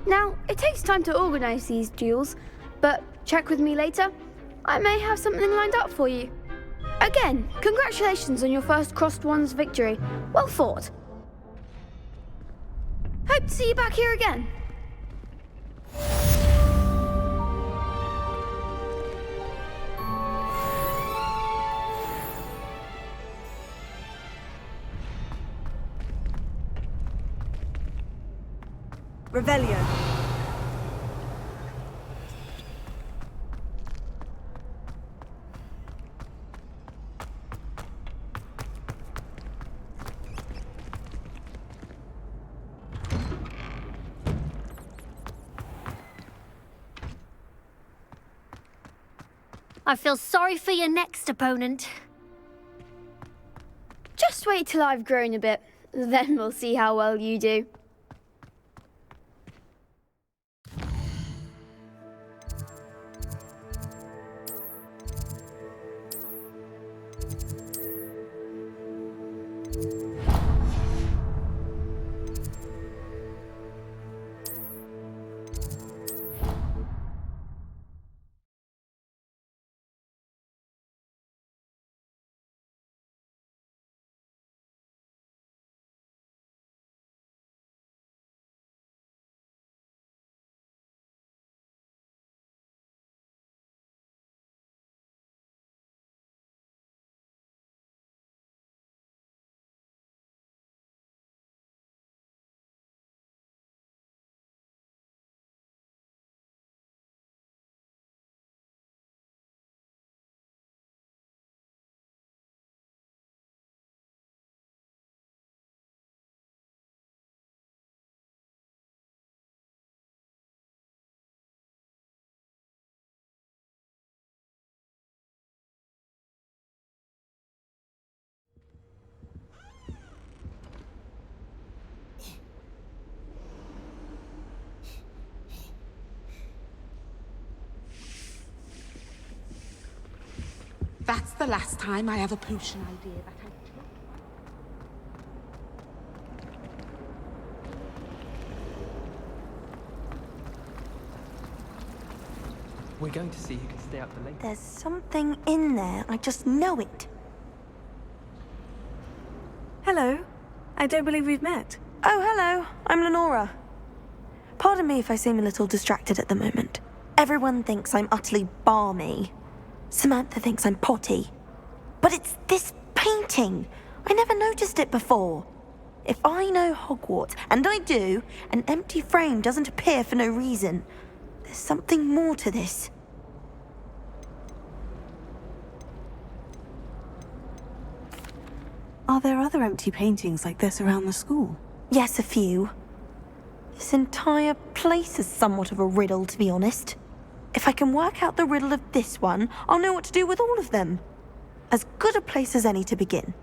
Now, it takes time to organise these duels, but check with me later. I may have something lined up for you. Again, congratulations on your first crossed wands victory. Well fought. Hope to see you back here again. Revelio. I feel sorry for your next opponent. Just wait till I've grown a bit, then we'll see how well you do. That's the last time I have a potion idea that I took. We're going to see who can stay up the latest. There's something in there. I just know it. Hello. I don't believe we've met. Oh, hello. I'm Lenora. Pardon me if I seem a little distracted at the moment. Everyone thinks I'm utterly balmy. Samantha thinks I'm potty. But it's this painting. I never noticed it before. If I know Hogwarts, and I do, an empty frame doesn't appear for no reason. There's something more to this. Are there other empty paintings like this around the school? Yes, a few. This entire place is somewhat of a riddle, to be honest. If I can work out the riddle of this one, I'll know what to do with all of them. As good a place as any to begin.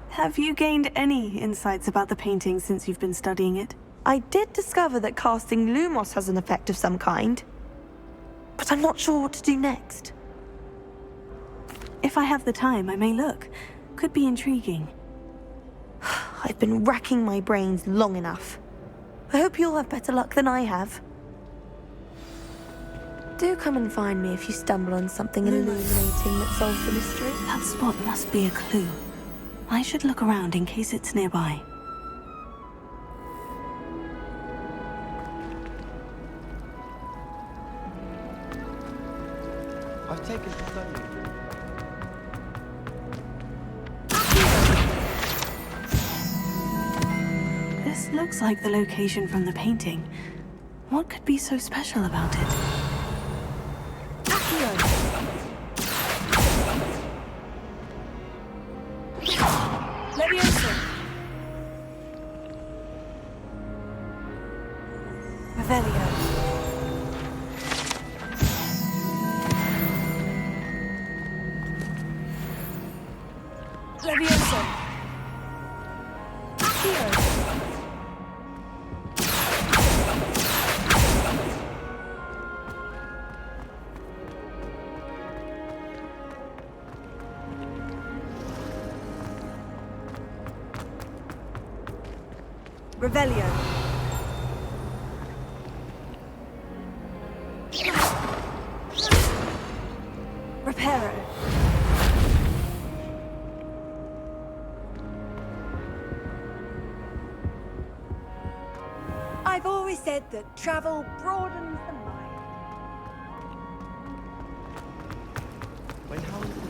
Have you gained any insights about the painting since you've been studying it? I did discover that casting Lumos has an effect of some kind. But I'm not sure what to do next. If I have the time, I may look. Could be intriguing. I've been racking my brains long enough. I hope you'll have better luck than I have. Do come and find me if you stumble on something illuminating that solves the mystery. That spot must be a clue. I should look around in case it's nearby. I've taken slowly. This looks like the location from the painting. What could be so special about it? Leviosa! Revelio. Leviosa! Accio! Revelio. Reparo. I've always said that travel broadens the mind. When how is this?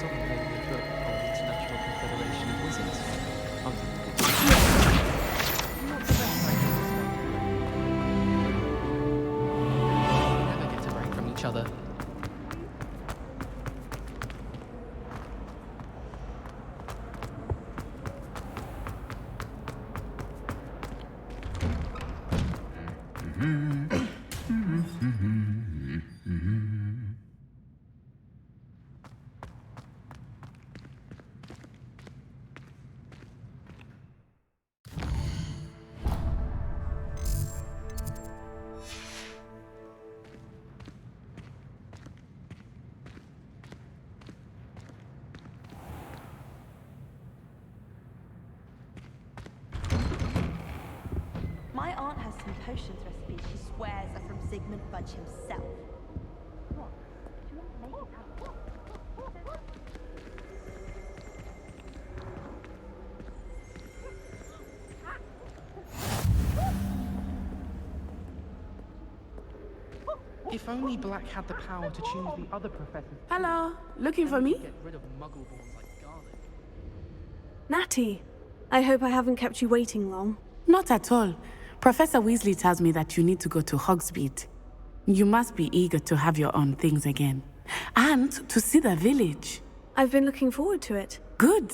Something made me book on the International Confederation of Wizards. I'm not the best idea. We never get a break from each other. My aunt has some potions recipes she swears are from Sigmund Budge himself. What? Do you want to make it happen? If only Black had the power to choose the other professors. Hello, looking for me? Get rid of muggleborns like garlic. Natty, I hope I haven't kept you waiting long. Not at all. Professor Weasley tells me that you need to go to Hogsmeade. You must be eager to have your own things again. And to see the village. I've been looking forward to it. Good.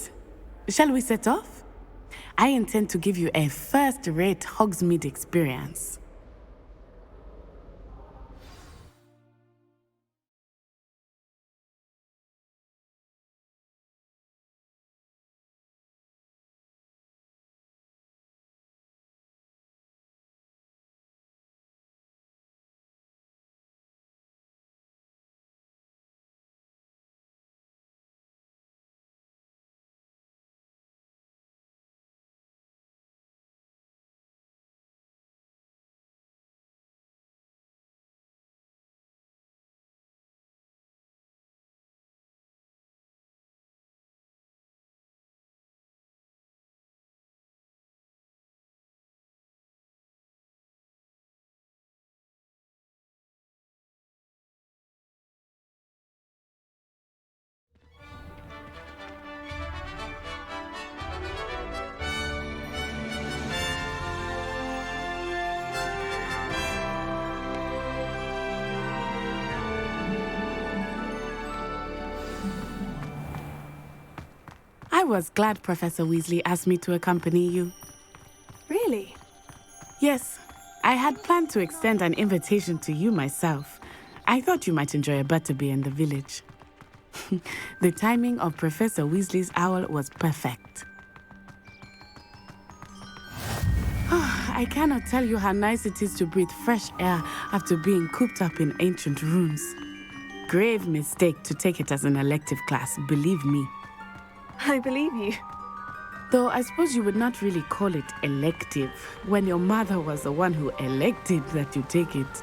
Shall we set off? I intend to give you a first-rate Hogsmeade experience. was glad Professor Weasley asked me to accompany you. Really? Yes. I had planned to extend an invitation to you myself. I thought you might enjoy a butterbeer in the village. The timing of Professor Weasley's owl was perfect. I cannot tell you how nice it is to breathe fresh air after being cooped up in ancient rooms. Grave mistake to take it as an elective class, believe me. I believe you. Though I suppose you would not really call it elective when your mother was the one who elected that you take it.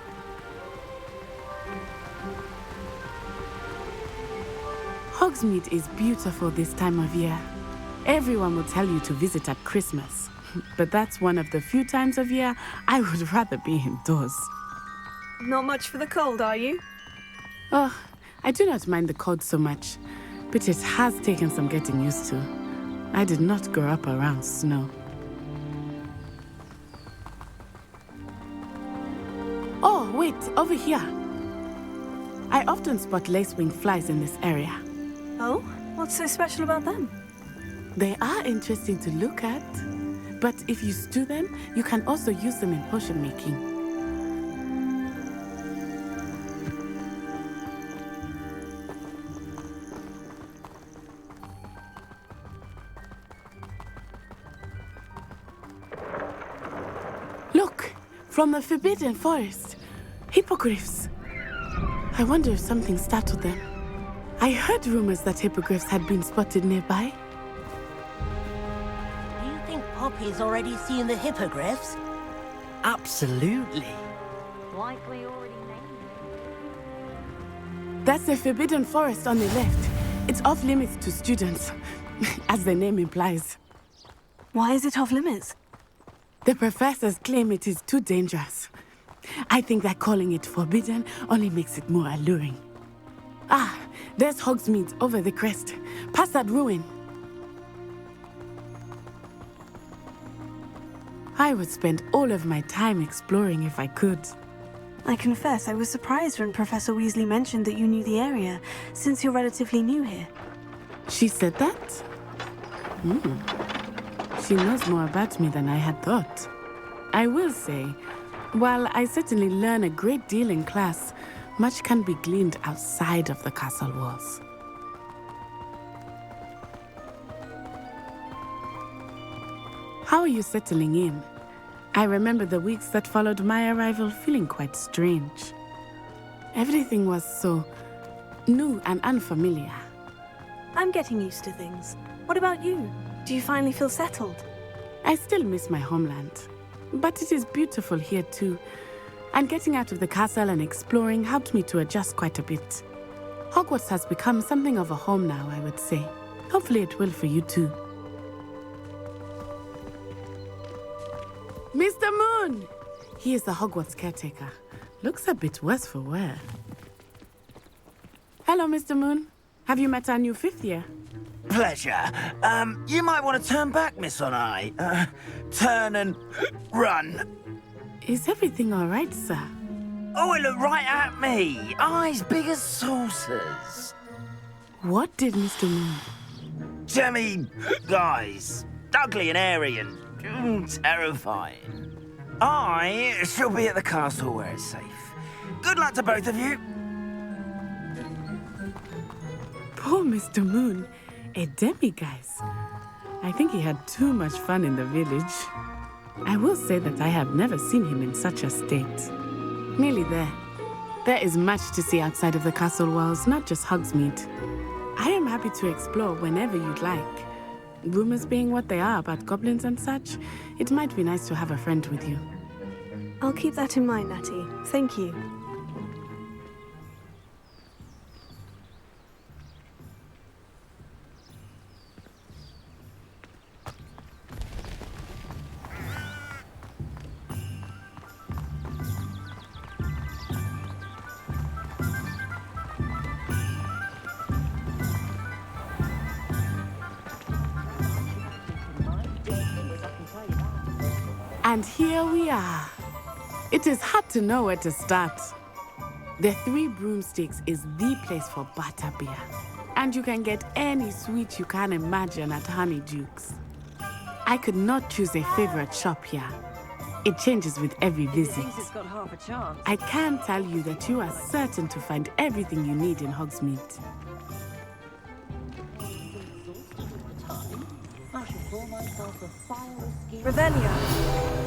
Hogsmeade is beautiful this time of year. Everyone will tell you to visit at Christmas. But that's one of the few times of year I would rather be indoors. Not much for the cold, are you? Oh, I do not mind the cold so much, but it has taken some getting used to. I did not grow up around snow. Oh, wait, over here. I often spot lacewing flies in this area. Oh? What's so special about them? They are interesting to look at. But if you stew them, you can also use them in potion making. Look! From the Forbidden Forest! Hippogriffs! I wonder if something startled them. I heard rumors that hippogriffs had been spotted nearby. Poppy's already seen the hippogriffs? Absolutely. Likely already named it. That's the Forbidden Forest on the left. It's off limits to students, as the name implies. Why is it off limits? The professors claim it is too dangerous. I think that calling it forbidden only makes it more alluring. Ah, there's Hogsmeade over the crest, past that ruin. I would spend all of my time exploring if I could. I confess I was surprised when Professor Weasley mentioned that you knew the area, since you're relatively new here. She said that? She knows more about me than I had thought. I will say, while I certainly learn a great deal in class, much can be gleaned outside of the castle walls. How are you settling in? I remember the weeks that followed my arrival feeling quite strange. Everything was so new and unfamiliar. I'm getting used to things. What about you? Do you finally feel settled? I still miss my homeland, but it is beautiful here too. And getting out of the castle and exploring helped me to adjust quite a bit. Hogwarts has become something of a home now, I would say. Hopefully it will for you too. Mr. Moon! He is the Hogwarts caretaker. Looks a bit worse for wear. Hello, Mr. Moon. Have you met our new fifth year? Pleasure. You might want to turn back, Miss On-Eye. Turn and run. Is everything all right, sir? Oh, it looked right at me. Eyes big as saucers. What did Mr. Moon? Jemmy, guys. Ugly and airy and terrifying. I shall be at the castle where it's safe. Good luck to both of you. Poor Mr. Moon. A demiguise. I think he had too much fun in the village. I will say that I have never seen him in such a state. Nearly there. There is much to see outside of the castle walls, not just Hogsmeade. I am happy to explore whenever you'd like. Rumors being what they are about goblins and such, it might be nice to have a friend with you. I'll keep that in mind, Natty. Thank you. And here we are. It is hard to know where to start. The Three Broomsticks is the place for butterbeer. And you can get any sweet you can imagine at Honeyduke's. I could not choose a favorite shop here. It changes with every visit. Thinks it's got half a chance. I can tell you that you are certain to find everything you need in Hogsmeade. Revelio.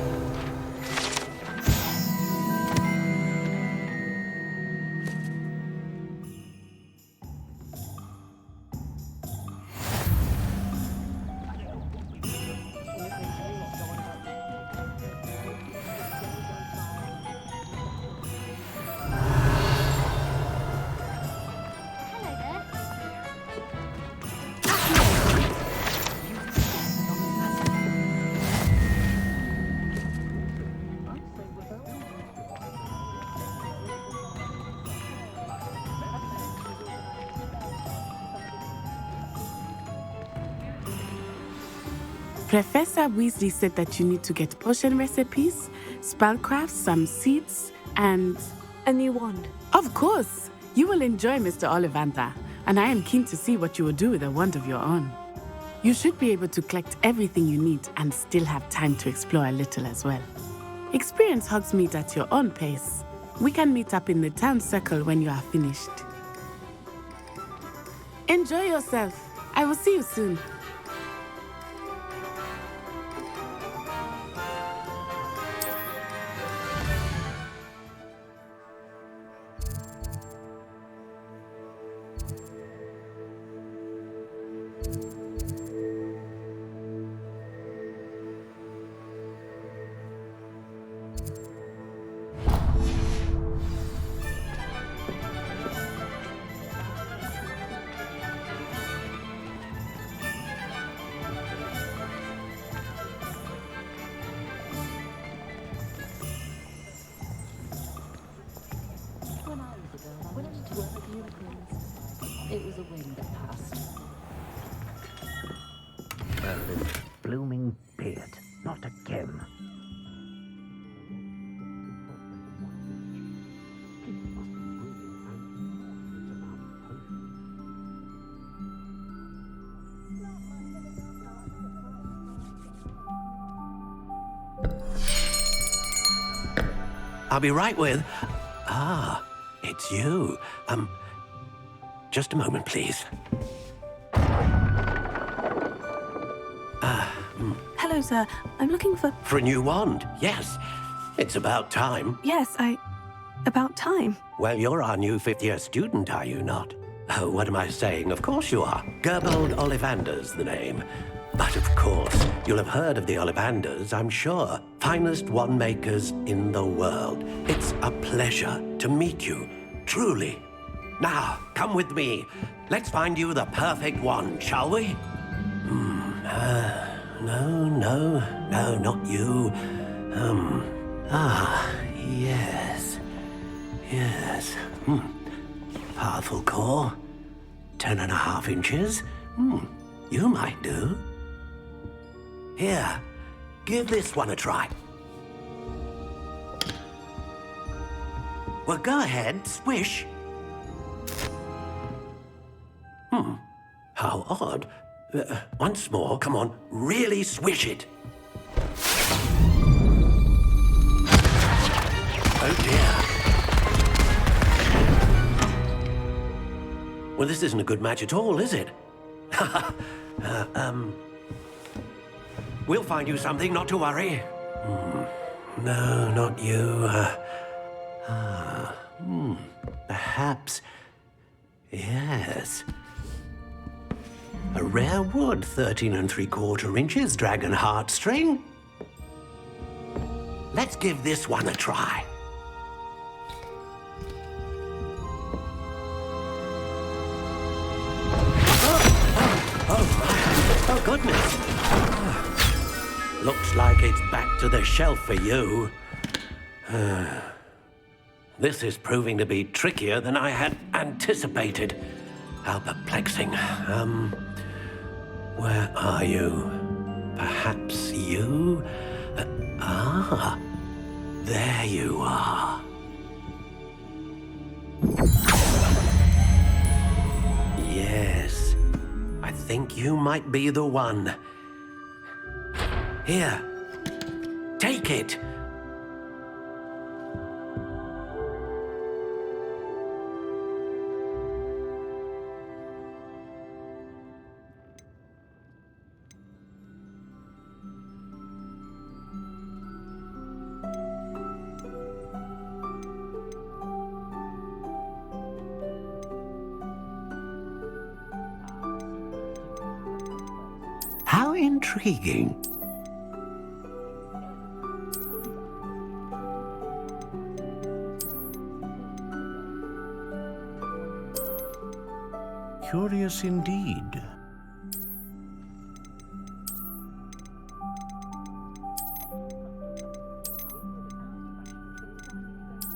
Professor Weasley said that you need to get potion recipes, spellcrafts, some seeds, and... a new wand. Of course! You will enjoy Mr. Ollivander, and I am keen to see what you will do with a wand of your own. You should be able to collect everything you need and still have time to explore a little as well. Experience Hogsmeade at your own pace. We can meet up in the town circle when you are finished. Enjoy yourself. I will see you soon. It was a wind that passed. Merlin's blooming beard. Not again. I'll be right with... Ah, it's you. Just a moment, please. Hello, sir. I'm looking for... For a new wand, yes. It's about time. Yes, about time. Well, you're our new fifth-year student, are you not? Oh, what am I saying? Of course you are. Gerbold Ollivander's the name. But of course, you'll have heard of the Ollivanders, I'm sure. Finest wand makers in the world. It's a pleasure to meet you, truly. Now, come with me. Let's find you the perfect wand, shall we? No, not you. Yes. Powerful core. 10.5 inches. You might do. Here, give this one a try. Well, go ahead, swish. How odd. Once more, come on, really swish it. Oh dear. Well, this isn't a good match at all, is it? We'll find you something, not to worry. No, not you. Perhaps... Yes. A rare wood, 13 3/4 inches, dragon heartstring. Let's give this one a try. Oh, goodness. Looks like it's back to the shelf for you. This is proving to be trickier than I had anticipated. How perplexing. Where are you? Perhaps you? There you are. Yes. think you might be the one. Here, take it. How intriguing. Curious indeed.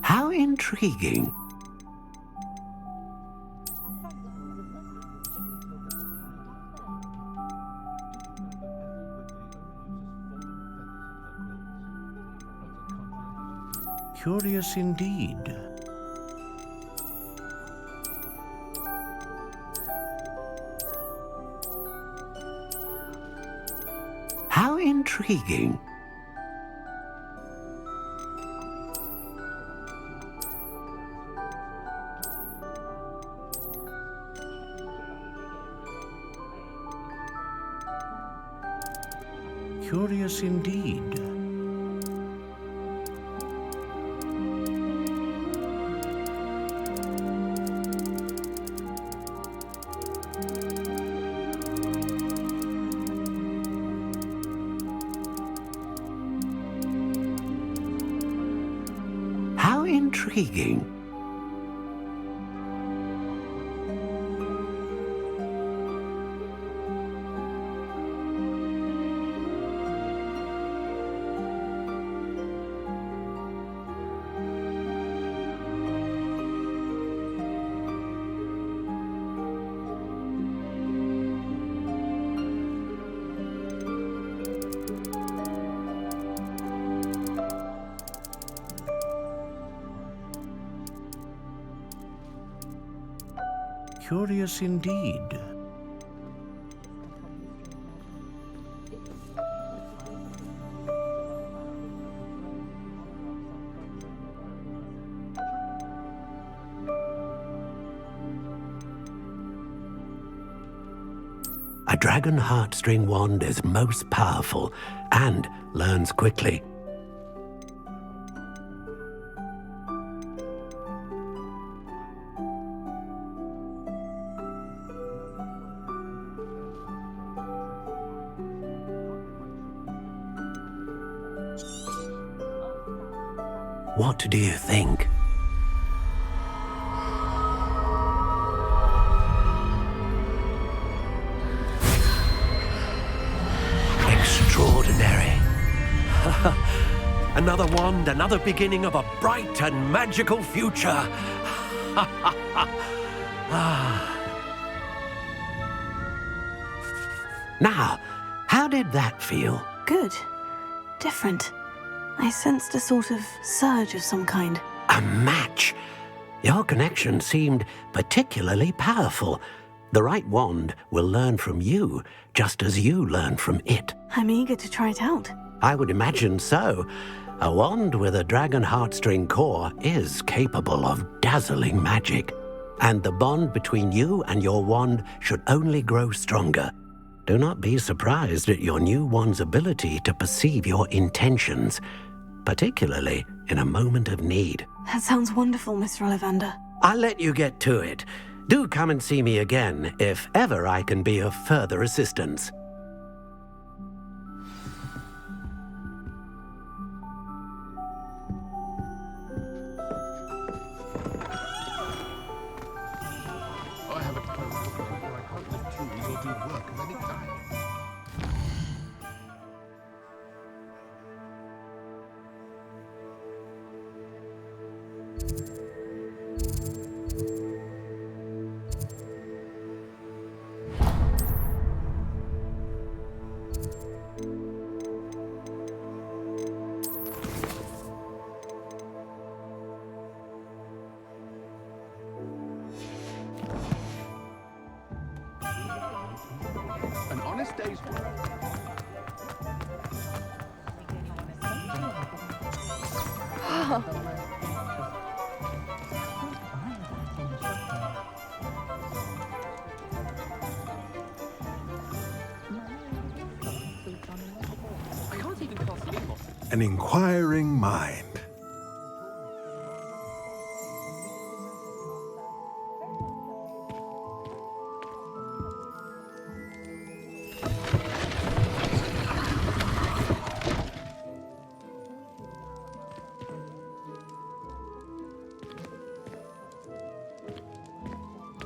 How intriguing. Curious indeed. How intriguing. Curious indeed. How intriguing. Curious indeed. A dragon heartstring wand is most powerful and learns quickly. What do you think? Extraordinary. Another wand, another beginning of a bright and magical future. Now, how did that feel? Good. Different. I sensed a sort of surge of some kind. A match. Your connection seemed particularly powerful. The right wand will learn from you, just as you learn from it. I'm eager to try it out. I would imagine so. A wand with a dragon heartstring core is capable of dazzling magic. And the bond between you and your wand should only grow stronger. Do not be surprised at your new wand's ability to perceive your intentions, particularly in a moment of need. That sounds wonderful, Mr. Ollivander. I'll let you get to it. Do come and see me again if ever I can be of further assistance. I haven't closed the book, but I hope the tools will do work of any kind. day's work. An inquiring mind.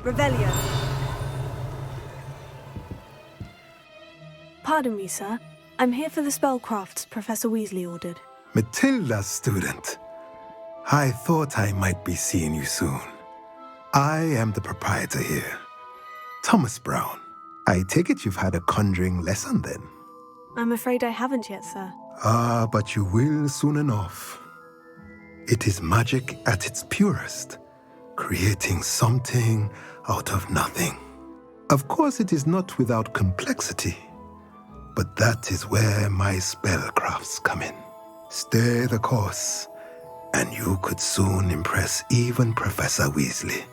Revelio. Pardon me, sir. I'm here for the spellcrafts Professor Weasley ordered. Matilda's student. I thought I might be seeing you soon. I am the proprietor here, Thomas Brown. I take it you've had a conjuring lesson then? I'm afraid I haven't yet, sir. Ah, but you will soon enough. It is magic at its purest, creating something out of nothing. Of course, it is not without complexity, but that is where my spellcrafts come in. Stay the course, and you could soon impress even Professor Weasley.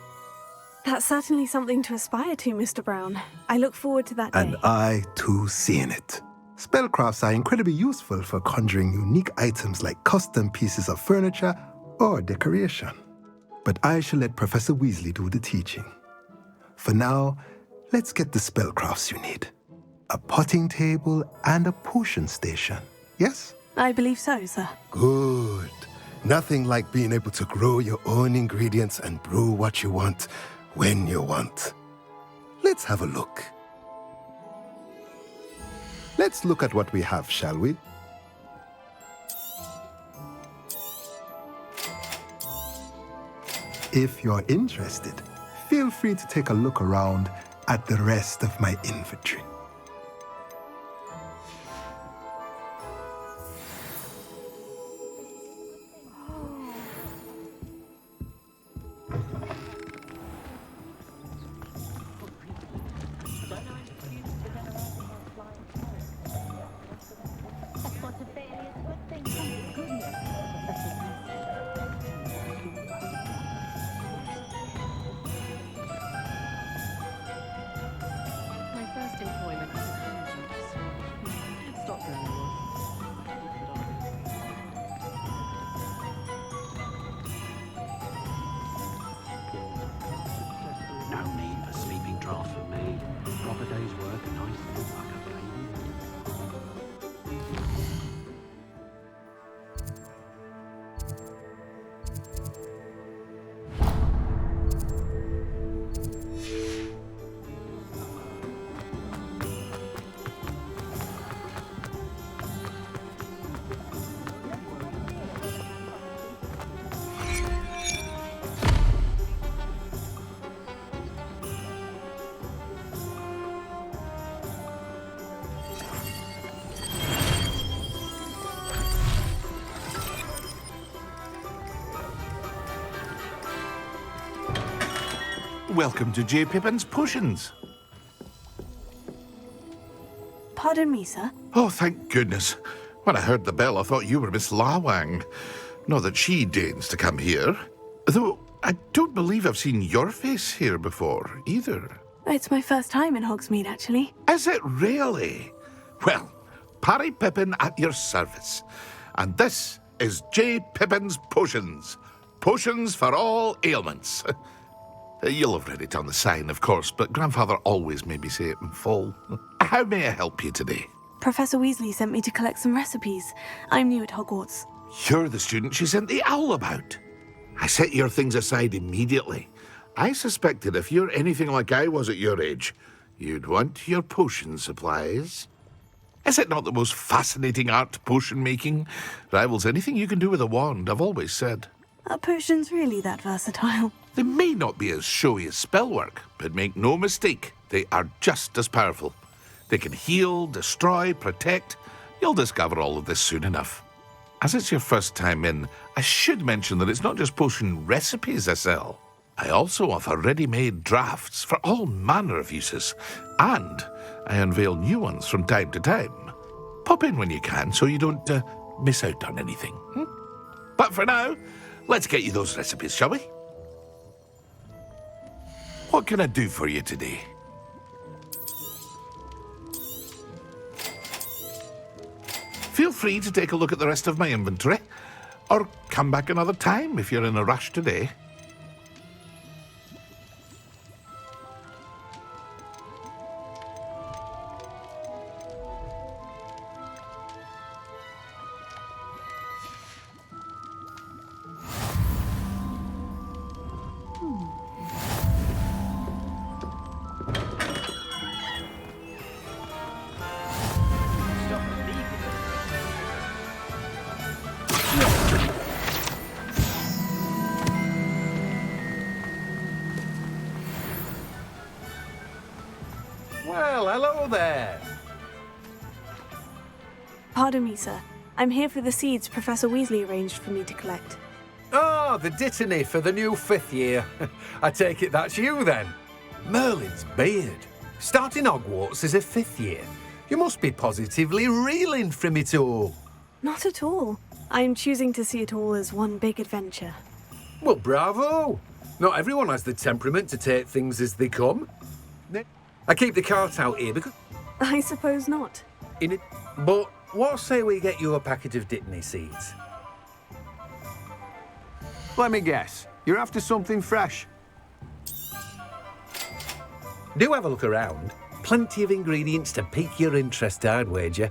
That's certainly something to aspire to, Mr. Brown. I look forward to that day. And I, too, seeing it. Spellcrafts are incredibly useful for conjuring unique items like custom pieces of furniture or decoration. But I shall let Professor Weasley do the teaching. For now, let's get the spellcrafts you need. A potting table and a potion station, yes? I believe so, sir. Good. Nothing like being able to grow your own ingredients and brew what you want when you want. Let's have a look. Let's look at what we have, shall we? If you're interested, feel free to take a look around at the rest of my inventory. No need for sleeping drafts for me. Proper day's work, a nice little bucket Welcome to J. Pippin's Potions. Pardon me, sir. Oh, thank goodness. When I heard the bell, I thought you were Miss Lawang. Not that she deigns to come here. Though, I don't believe I've seen your face here before, either. It's my first time in Hogsmeade, actually. Is it really? Well, Parry Pippin at your service. And this is J. Pippin's Potions. Potions for all ailments. You'll have read it on the sign, of course, but Grandfather always made me say it in full. How may I help you today? Professor Weasley sent me to collect some recipes. I'm new at Hogwarts. You're the student she sent the owl about. I set your things aside immediately. I suspected if you're anything like I was at your age, you'd want your potion supplies. Is it not the most fascinating art, potion making? Rivals anything you can do with a wand, I've always said. Are potions really that versatile? They may not be as showy as spellwork, but make no mistake, they are just as powerful. They can heal, destroy, protect. You'll discover all of this soon enough. As it's your first time in, I should mention that it's not just potion recipes I sell. I also offer ready-made drafts for all manner of uses, and I unveil new ones from time to time. Pop in when you can so you don't miss out on anything. But for now, let's get you those recipes, shall we? What can I do for you today? Feel free to take a look at the rest of my inventory, or come back another time if you're in a rush today. Well, hello there. Pardon me, sir. I'm here for the seeds Professor Weasley arranged for me to collect. Oh, the dittany for the new 5th year. I take it that's you, then. Merlin's beard. Starting Hogwarts as a 5th year. You must be positively reeling from it all. Not at all. I'm choosing to see it all as one big adventure. Well, bravo. Not everyone has the temperament to take things as they come. I keep the cart out here because... I suppose not. But what say we get you a packet of dittany seeds? Let me guess. You're after something fresh. Do have a look around. Plenty of ingredients to pique your interest, I'd wager.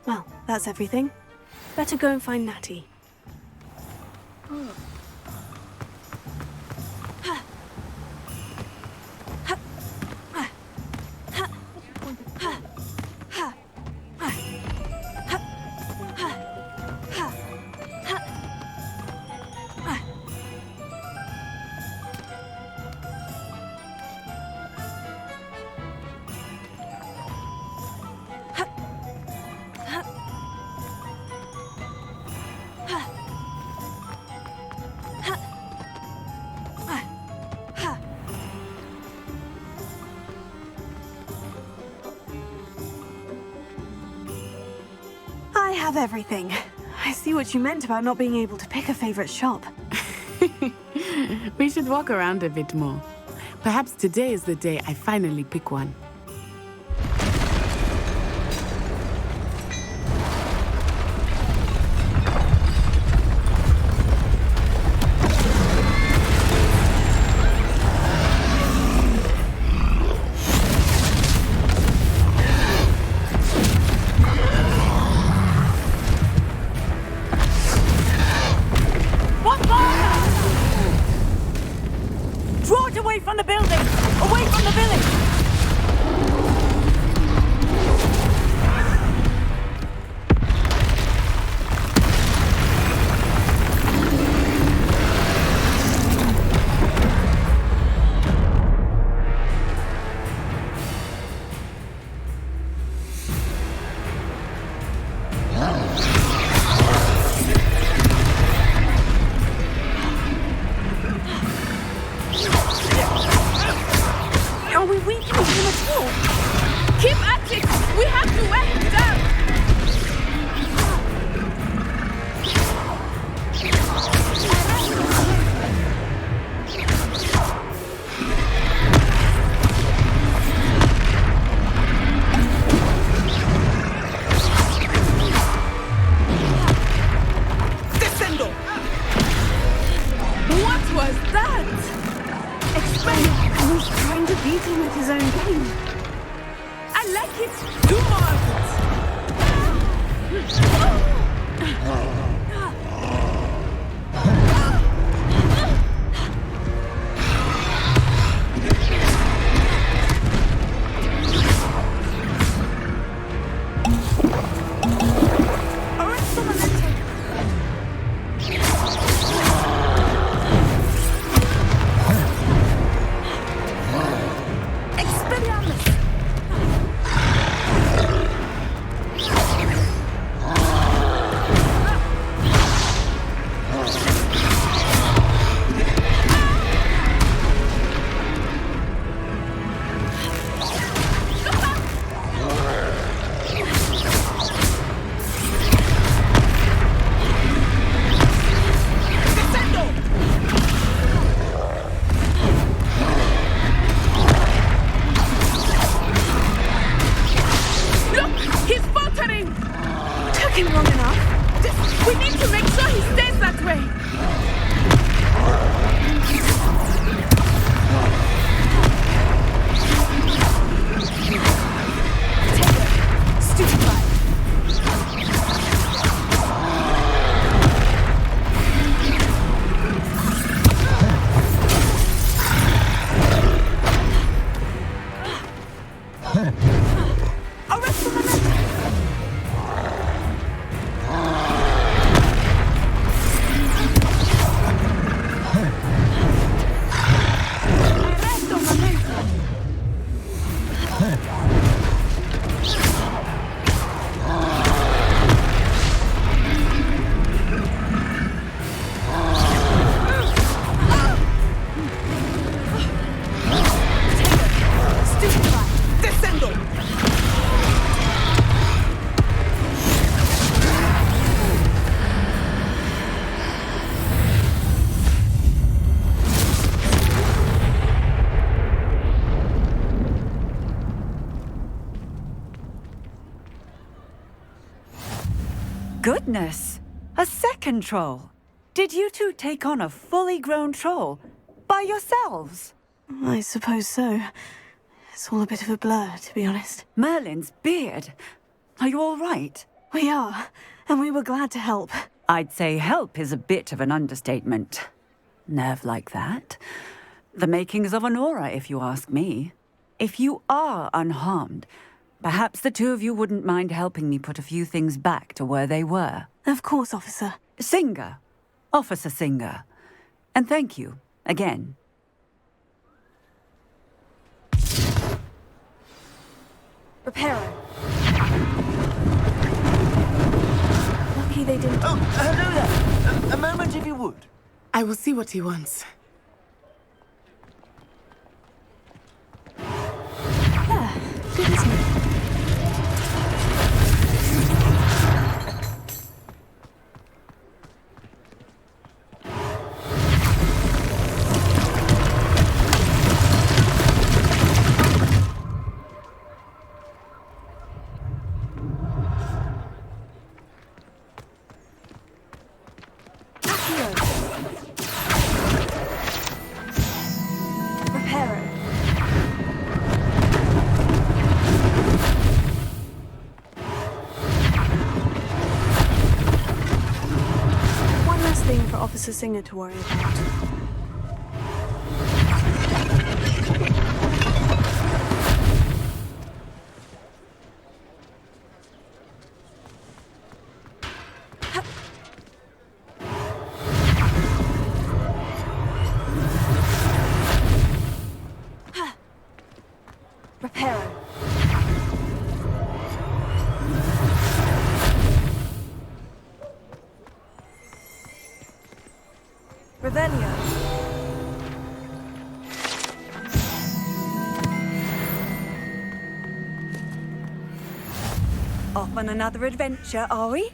Well, that's everything. Better go and find Natty. I have everything. I see what you meant about not being able to pick a favorite shop. We should walk around a bit more. Perhaps today is the day I finally pick one. Draw it away from the building! Away from the village! him long enough. We need to make sure he stays that way! Stupefied. Goodness! A second troll! Did you two take on a fully grown troll? By yourselves? I suppose so. It's all a bit of a blur, to be honest. Merlin's beard. Are you all right? We are, and we were glad to help. I'd say help is a bit of an understatement. Nerve like that. The makings of an aura, if you ask me. If you are unharmed, perhaps the two of you wouldn't mind helping me put a few things back to where they were. Of course, officer. Singer. Officer Singer. And thank you, again. Reparo. Lucky they didn't... Oh, hello there. A moment if you would. I will see what he wants. Good, isn't it? Officer Singer to worry about. Reparo. Revelio. Off on another adventure, are we?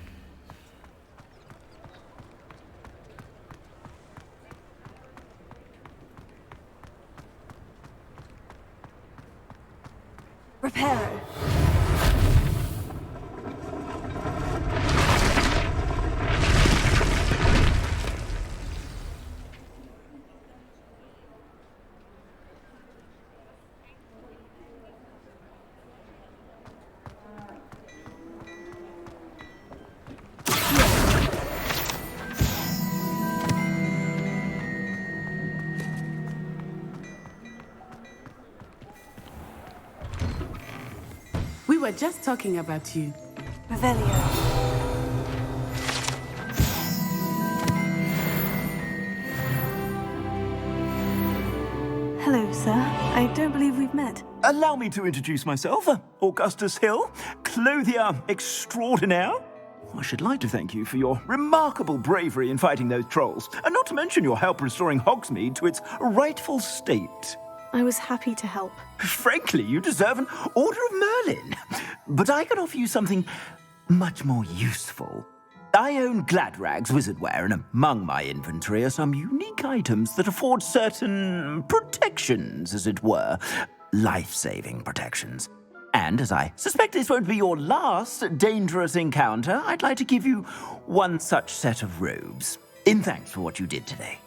Reparo. We were just talking about you. Revelio. Hello, sir. I don't believe we've met. Allow me to introduce myself. Augustus Hill, clothier extraordinaire. I should like to thank you for your remarkable bravery in fighting those trolls, and not to mention your help restoring Hogsmeade to its rightful state. I was happy to help. Frankly, you deserve an Order of Merlin. But I can offer you something much more useful. I own Gladrag's wizardware, and among my inventory are some unique items that afford certain protections, as it were. Life-saving protections. And as I suspect this won't be your last dangerous encounter, I'd like to give you one such set of robes, in thanks for what you did today.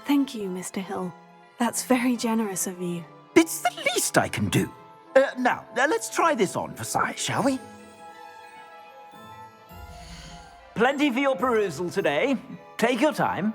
Thank you, Mr. Hill. That's very generous of you. It's the least I can do. Now, let's try this on for size, shall we? Plenty for your perusal today. Take your time.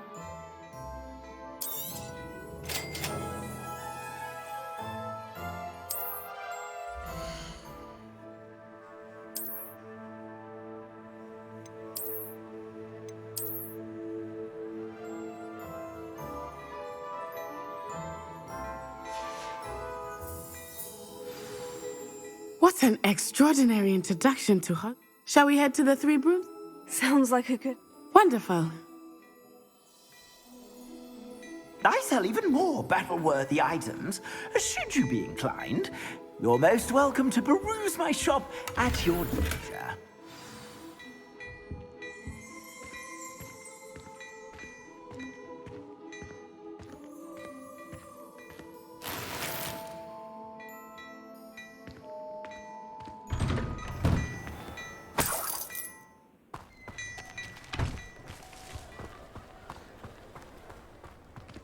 What an extraordinary introduction to her. Shall we head to the Three Brooms? Sounds like a good... Wonderful. I sell even more battle-worthy items. Should you be inclined, you're most welcome to peruse my shop at your leisure.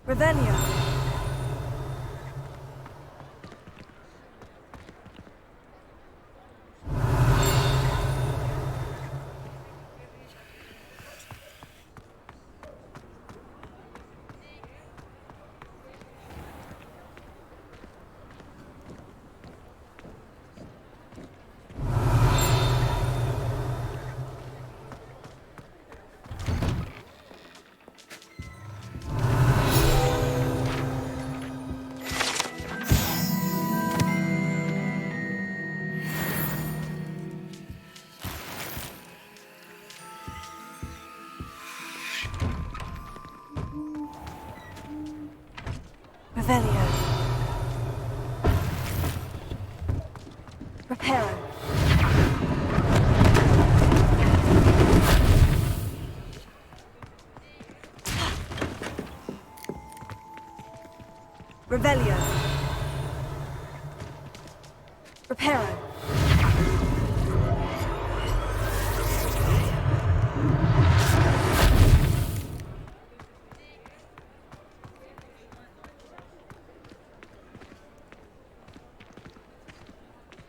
Revelio. Revelio. Reparo. Revelio. Reparo.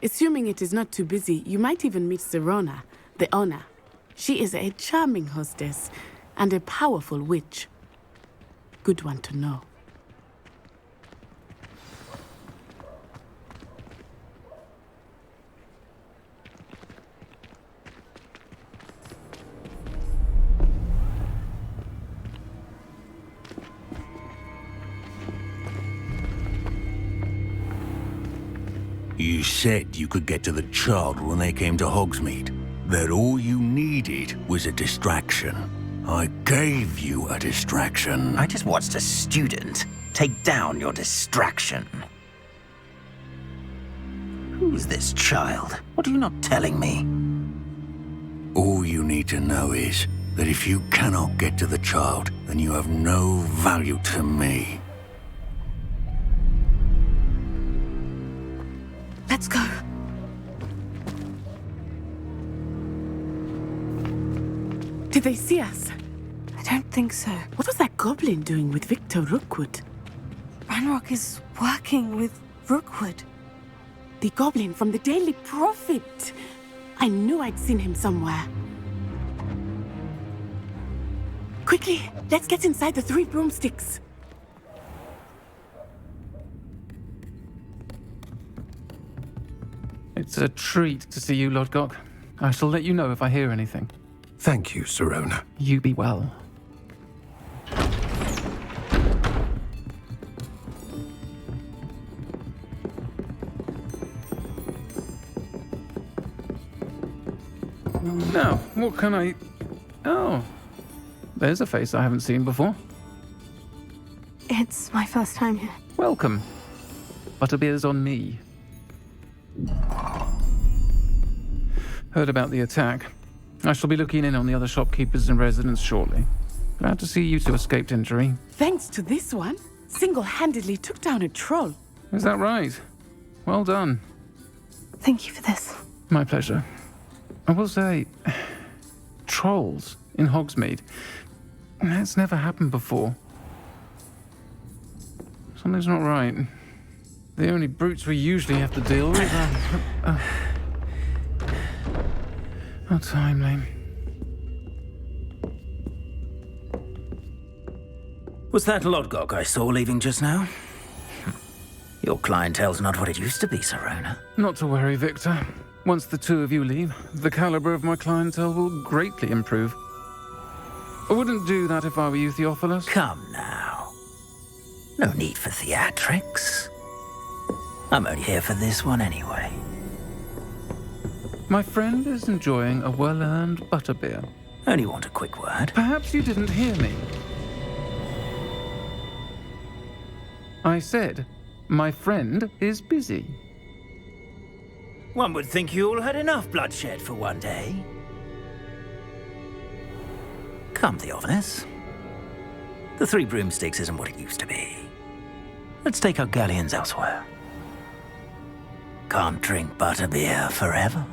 Assuming it is not too busy, you might even meet Sirona, the owner. She is a charming hostess and a powerful witch. Good one to know. You said you could get to the child when they came to Hogsmeade. That all you needed was a distraction. I gave you a distraction. I just watched a student take down your distraction. Who's this child? What are you not telling me? All you need to know is that if you cannot get to the child, then you have no value to me. Let's go. Did they see us? I don't think so. What was that goblin doing with Victor Rookwood? Ranrock is working with Rookwood. The goblin from the Daily Prophet. I knew I'd seen him somewhere. Quickly, let's get inside the Three Broomsticks. It's a treat to see you, Lodgok. I shall let you know if I hear anything. Thank you, Sirona. You be well. Now, what can I... Oh, there's a face I haven't seen before. It's my first time here. Welcome. Butterbeer's on me. Heard about the attack. I shall be looking in on the other shopkeepers and residents shortly. Glad to see you two escaped injury. Thanks to this one, single-handedly took down a troll. Is that right? Well done. Thank you for this. My pleasure. I will say, trolls in Hogsmeade. That's never happened before. Something's not right. The only brutes we usually have to deal with are... How timely. Was that Lodgok I saw leaving just now? Your clientele's not what it used to be, Sirona. Not to worry, Victor. Once the two of you leave, the caliber of my clientele will greatly improve. I wouldn't do that if I were you, Theophilus. Come now. No need for theatrics. I'm only here for this one anyway. My friend is enjoying a well-earned butterbeer. Only want a quick word. Perhaps you didn't hear me. I said, my friend is busy. One would think you all had enough bloodshed for one day. Come, Theophilus. The Three Broomsticks isn't what it used to be. Let's take our galleons elsewhere. Can't drink butterbeer forever.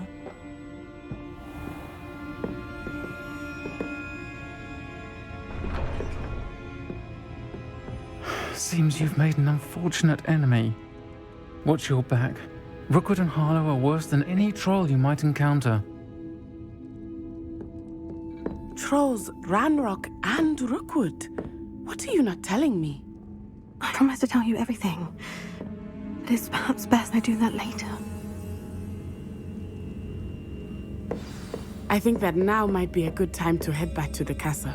Seems you've made an unfortunate enemy. Watch your back. Rookwood and Harlow are worse than any troll you might encounter. Trolls, Ranrock, and Rookwood. What are you not telling me? I promised to tell you everything. But it's perhaps best I do that later. I think that now might be a good time to head back to the castle.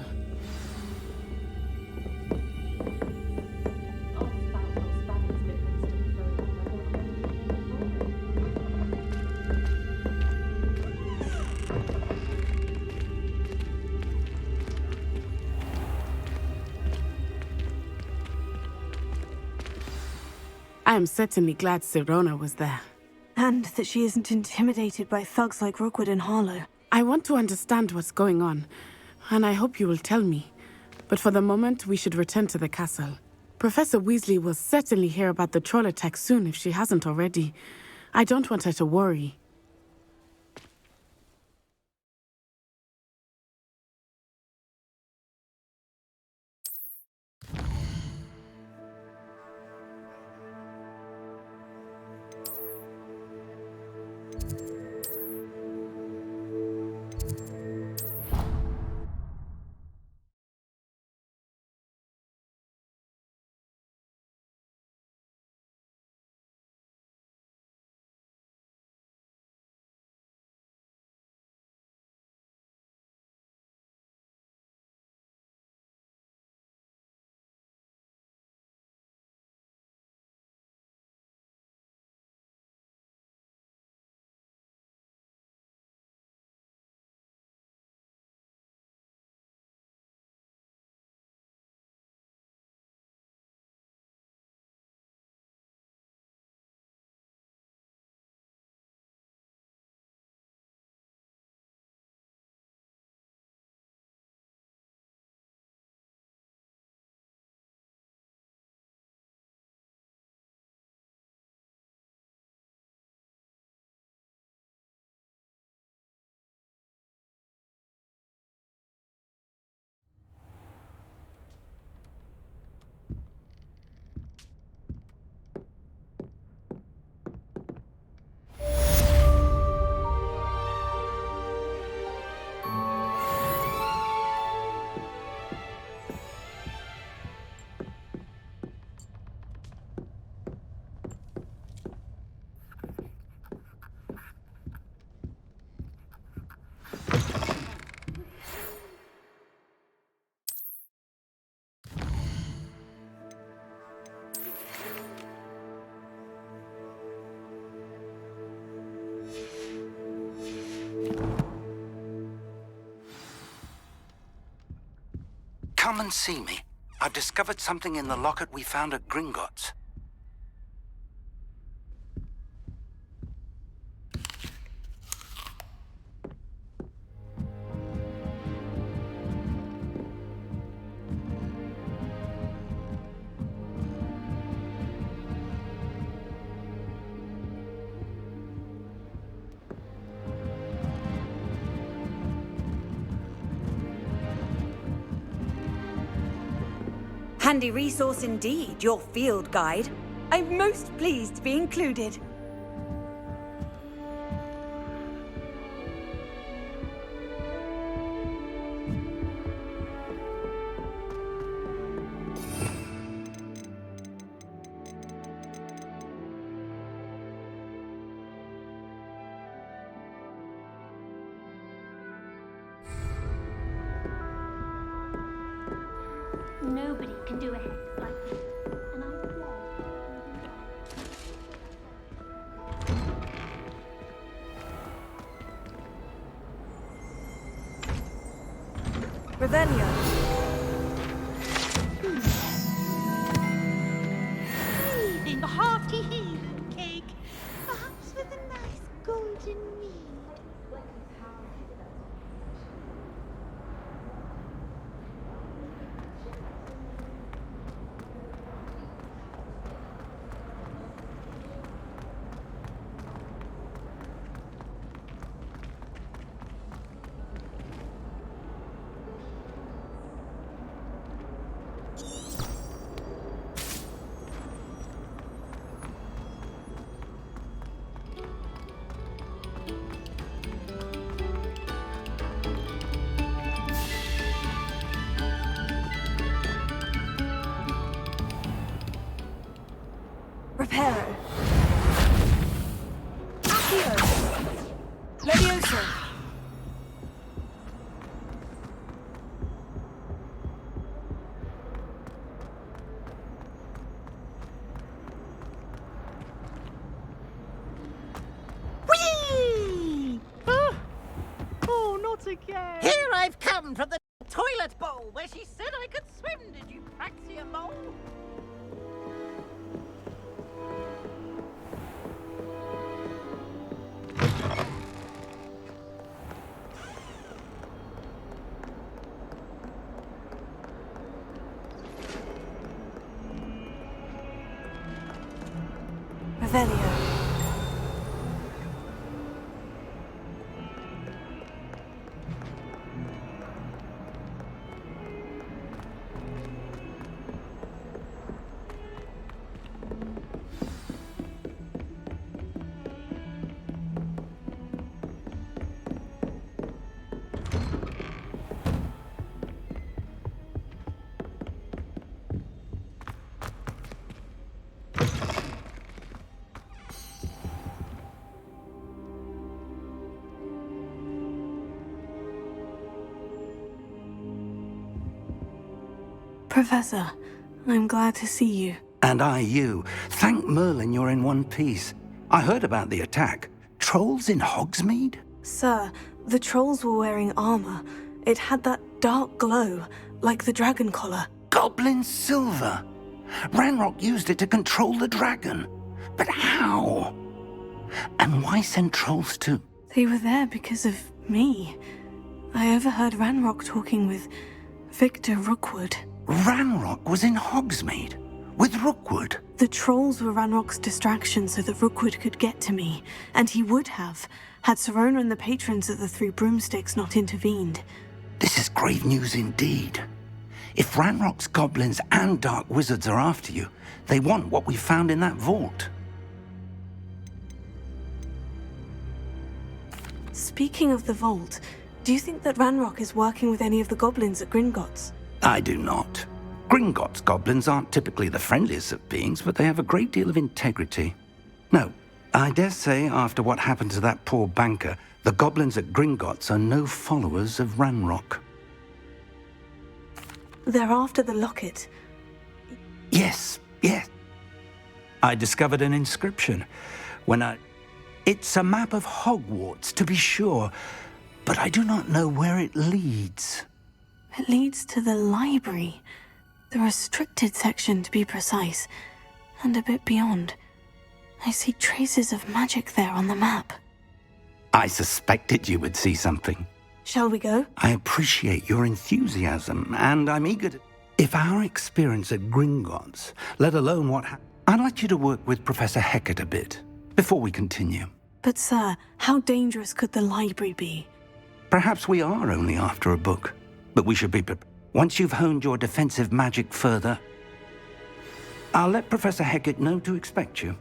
I am certainly glad Sirona was there. And that she isn't intimidated by thugs like Rookwood and Harlow. I want to understand what's going on, and I hope you will tell me. But for the moment, we should return to the castle. Professor Weasley will certainly hear about the troll attack soon if she hasn't already. I don't want her to worry. Come and see me. I've discovered something in the locket we found at Gringotts. Handy resource indeed, your field guide. I'm most pleased to be included. Nobody can do a hex like this, and I'm Revelio. Heaving, hearty heathen cake. Perhaps with a nice golden mead. Reparo. Accio. Levioso. Whee! Oh, not again. Here I've come from the toilet bowl where she said I could swim. Did you praxia mole? Revelio. Professor, I'm glad to see you. And I you. Thank Merlin you're in one piece. I heard about the attack. Trolls in Hogsmeade? Sir, the trolls were wearing armor. It had that dark glow, like the dragon collar. Goblin silver. Ranrock used it to control the dragon. But how? And why send trolls to... They were there because of me. I overheard Ranrock talking with Victor Rookwood. Ranrock was in Hogsmeade? With Rookwood? The trolls were Ranrock's distraction so that Rookwood could get to me. And he would have, had Sirona and the patrons of the Three Broomsticks not intervened. This is grave news indeed. If Ranrock's goblins and dark wizards are after you, they want what we found in that vault. Speaking of the vault, do you think that Ranrock is working with any of the goblins at Gringotts? I do not. Gringotts goblins aren't typically the friendliest of beings, but they have a great deal of integrity. No, I dare say after what happened to that poor banker, the goblins at Gringotts are no followers of Ranrock. They're after the locket. Yes. I discovered an inscription It's a map of Hogwarts, to be sure, but I do not know where it leads. It leads to the library. The restricted section, to be precise, and a bit beyond. I see traces of magic there on the map. I suspected you would see something. Shall we go? I appreciate your enthusiasm, and I'm eager to... If our experience at Gringotts, let alone what I'd like you to work with Professor Hecat a bit, before we continue. But sir, how dangerous could the library be? Perhaps we are only after a book, but we should be prepared. Once you've honed your defensive magic further, I'll let Professor Hecat know to expect you.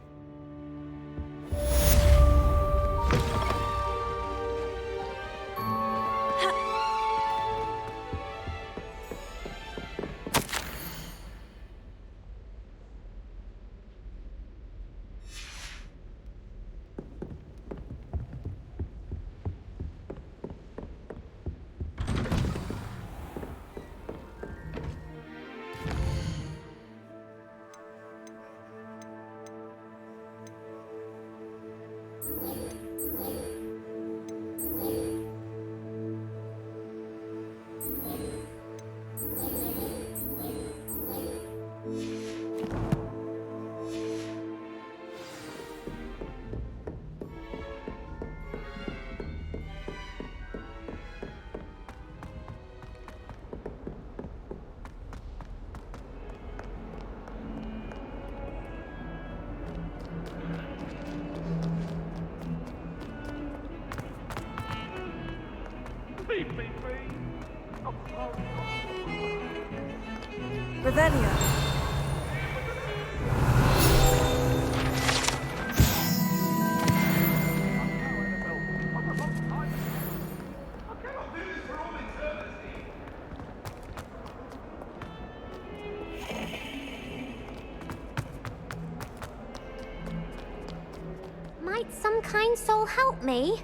Revelio. Might some kind soul help me?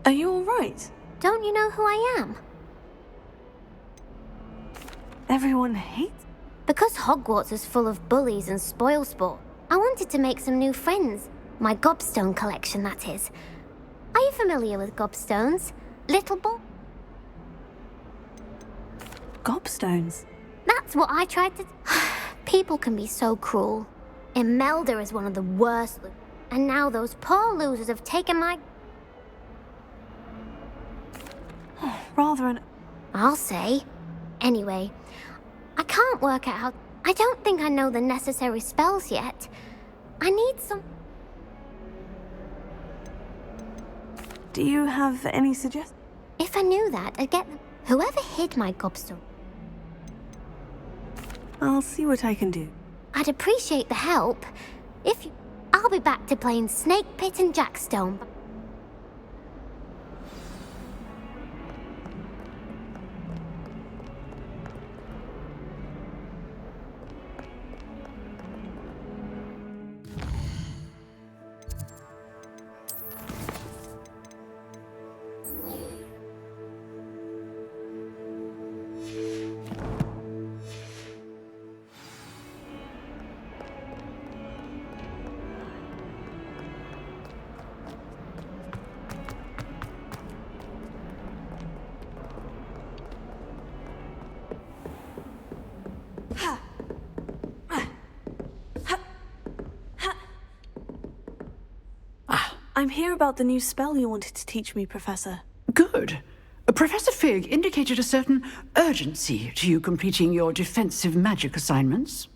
Are you all right? Don't you know who I am? Everyone hates? Because Hogwarts is full of bullies and spoilsport, I wanted to make some new friends. My gobstone collection, that is. Are you familiar with gobstones? Little boy? Gobstones? That's what I tried to... People can be so cruel. Imelda is one of the worst, and now those poor losers have taken my... Rather an... I'll say. Anyway, I can't work out how... I don't think I know the necessary spells yet. I need some... Do you have any suggestions? If I knew that, I'd get them. Whoever hid my gobstone... I'll see what I can do. I'd appreciate the help. If you... I'll be back to playing Snake Pit and Jackstone. I'm here about the new spell you wanted to teach me, Professor. Good. Professor Fig indicated a certain urgency to you completing your defensive magic assignments.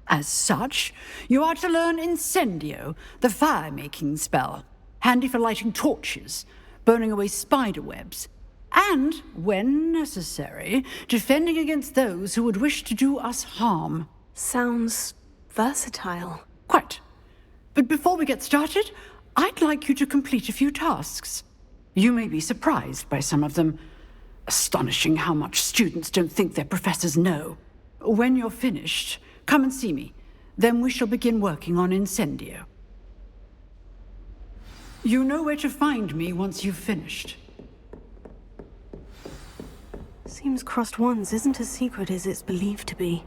As such, you are to learn Incendio, the fire-making spell, handy for lighting torches, burning away spider webs, and, when necessary, defending against those who would wish to do us harm. Sounds versatile. Quite. But before we get started, I'd like you to complete a few tasks. You may be surprised by some of them. Astonishing how much students don't think their professors know. When you're finished, come and see me. Then we shall begin working on Incendio. You know where to find me once you've finished. Seems crossed wands isn't as secret as it's believed to be.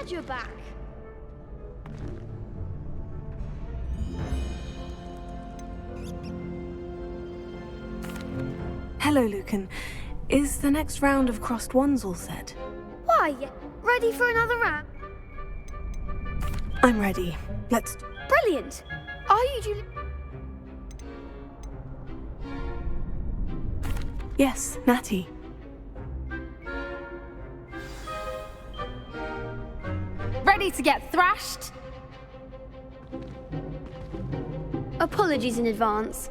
glad you're back. Hello, Lucan. Is the next round of crossed ones all set? Why? Ready for another round? I'm ready. Let's... Brilliant! Are you Julie? Yes, Natty. Ready to get thrashed? Apologies in advance.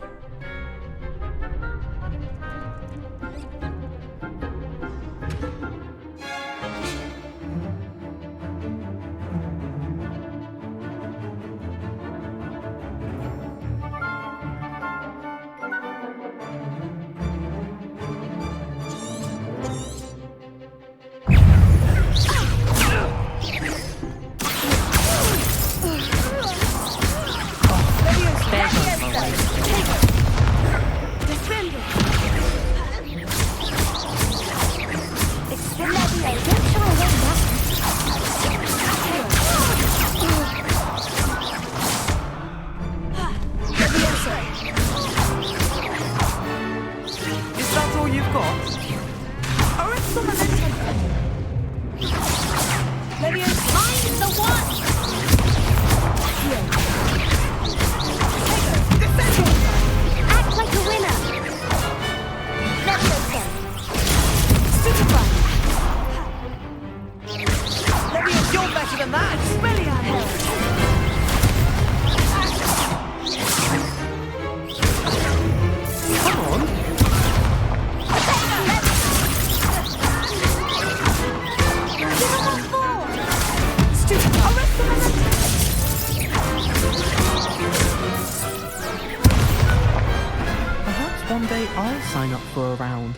One day I'll sign up for a round.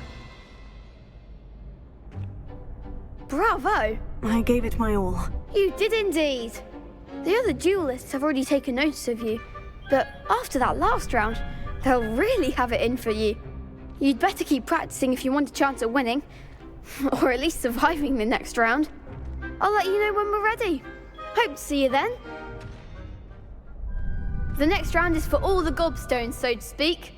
Bravo! I gave it my all. You did indeed. The other duelists have already taken notice of you, but after that last round, they'll really have it in for you. You'd better keep practicing if you want a chance at winning, or at least surviving the next round. I'll let you know when we're ready. Hope to see you then. The next round is for all the gobstones, so to speak.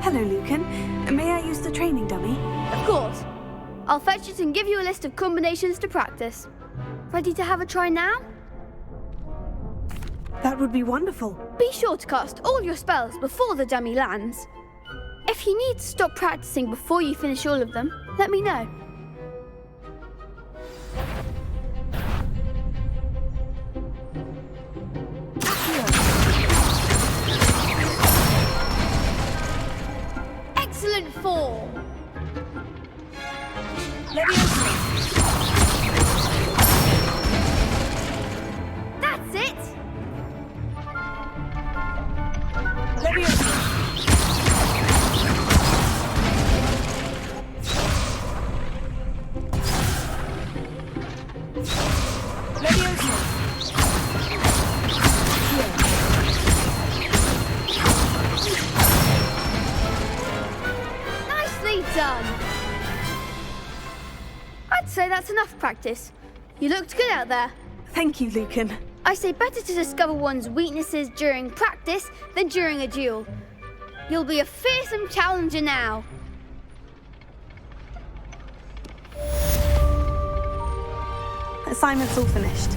Hello, Lucan. May I use the training dummy? Of course. I'll fetch it and give you a list of combinations to practice. Ready to have a try now? That would be wonderful. Be sure to cast all your spells before the dummy lands. If you need to stop practicing before you finish all of them, let me know. Excellent form. That's it. Nicely done. I'd say that's enough practice. You looked good out there. Thank you, Lucan. I say better to discover one's weaknesses during practice than during a duel. You'll be a fearsome challenger now. Assignment's all finished.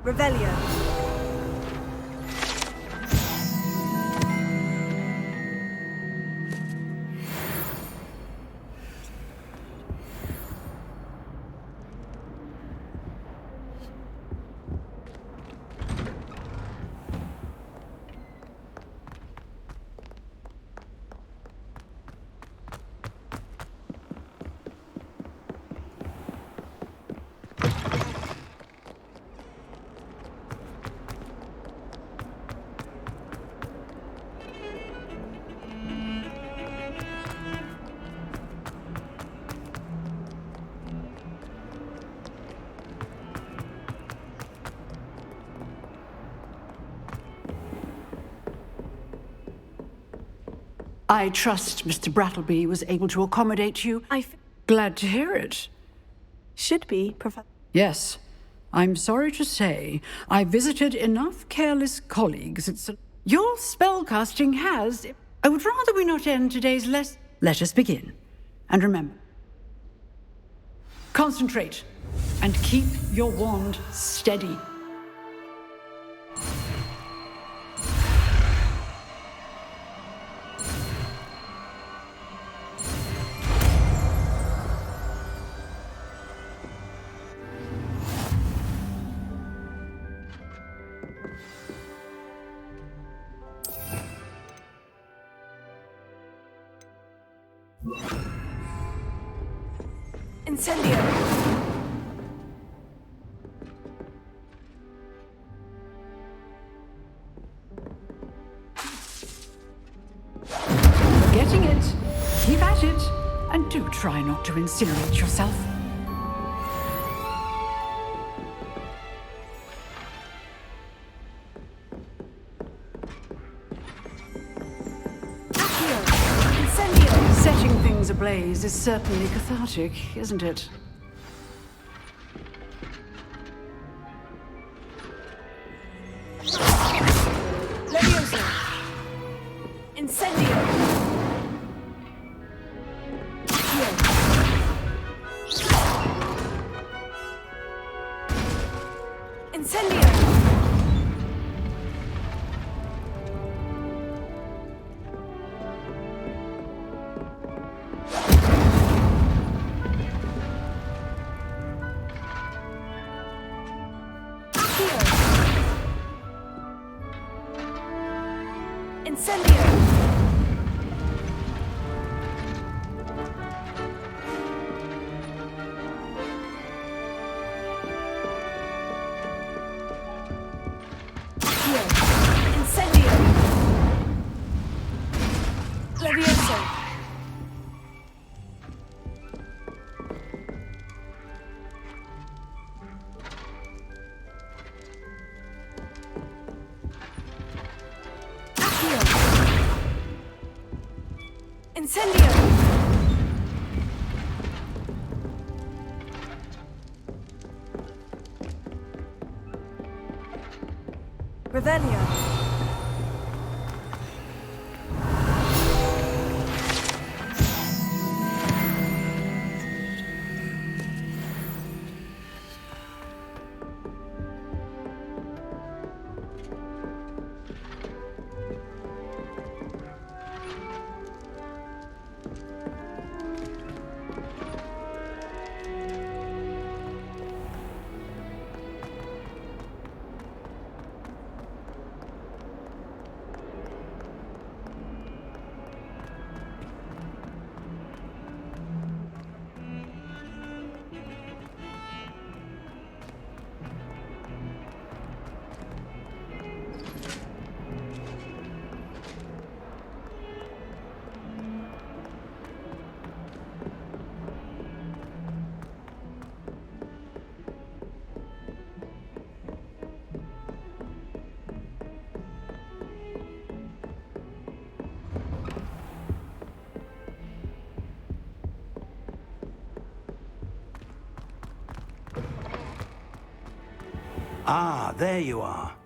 Revelio. I trust Mr. Brattleby was able to accommodate you. Glad to hear it. Should be, Professor. Yes. I'm sorry to say, I visited enough careless colleagues. Your spellcasting has... I would rather we not end today's lesson. Let us begin. And remember, concentrate and keep your wand steady. Incendio. Getting it. Keep at it. And do try not to incinerate yourself. Setting things ablaze is certainly cathartic, isn't it? Leviosa. Incendio. Incendio. Incendio! Incendio! Levioso! Incendio! Revelio. Ah, there you are.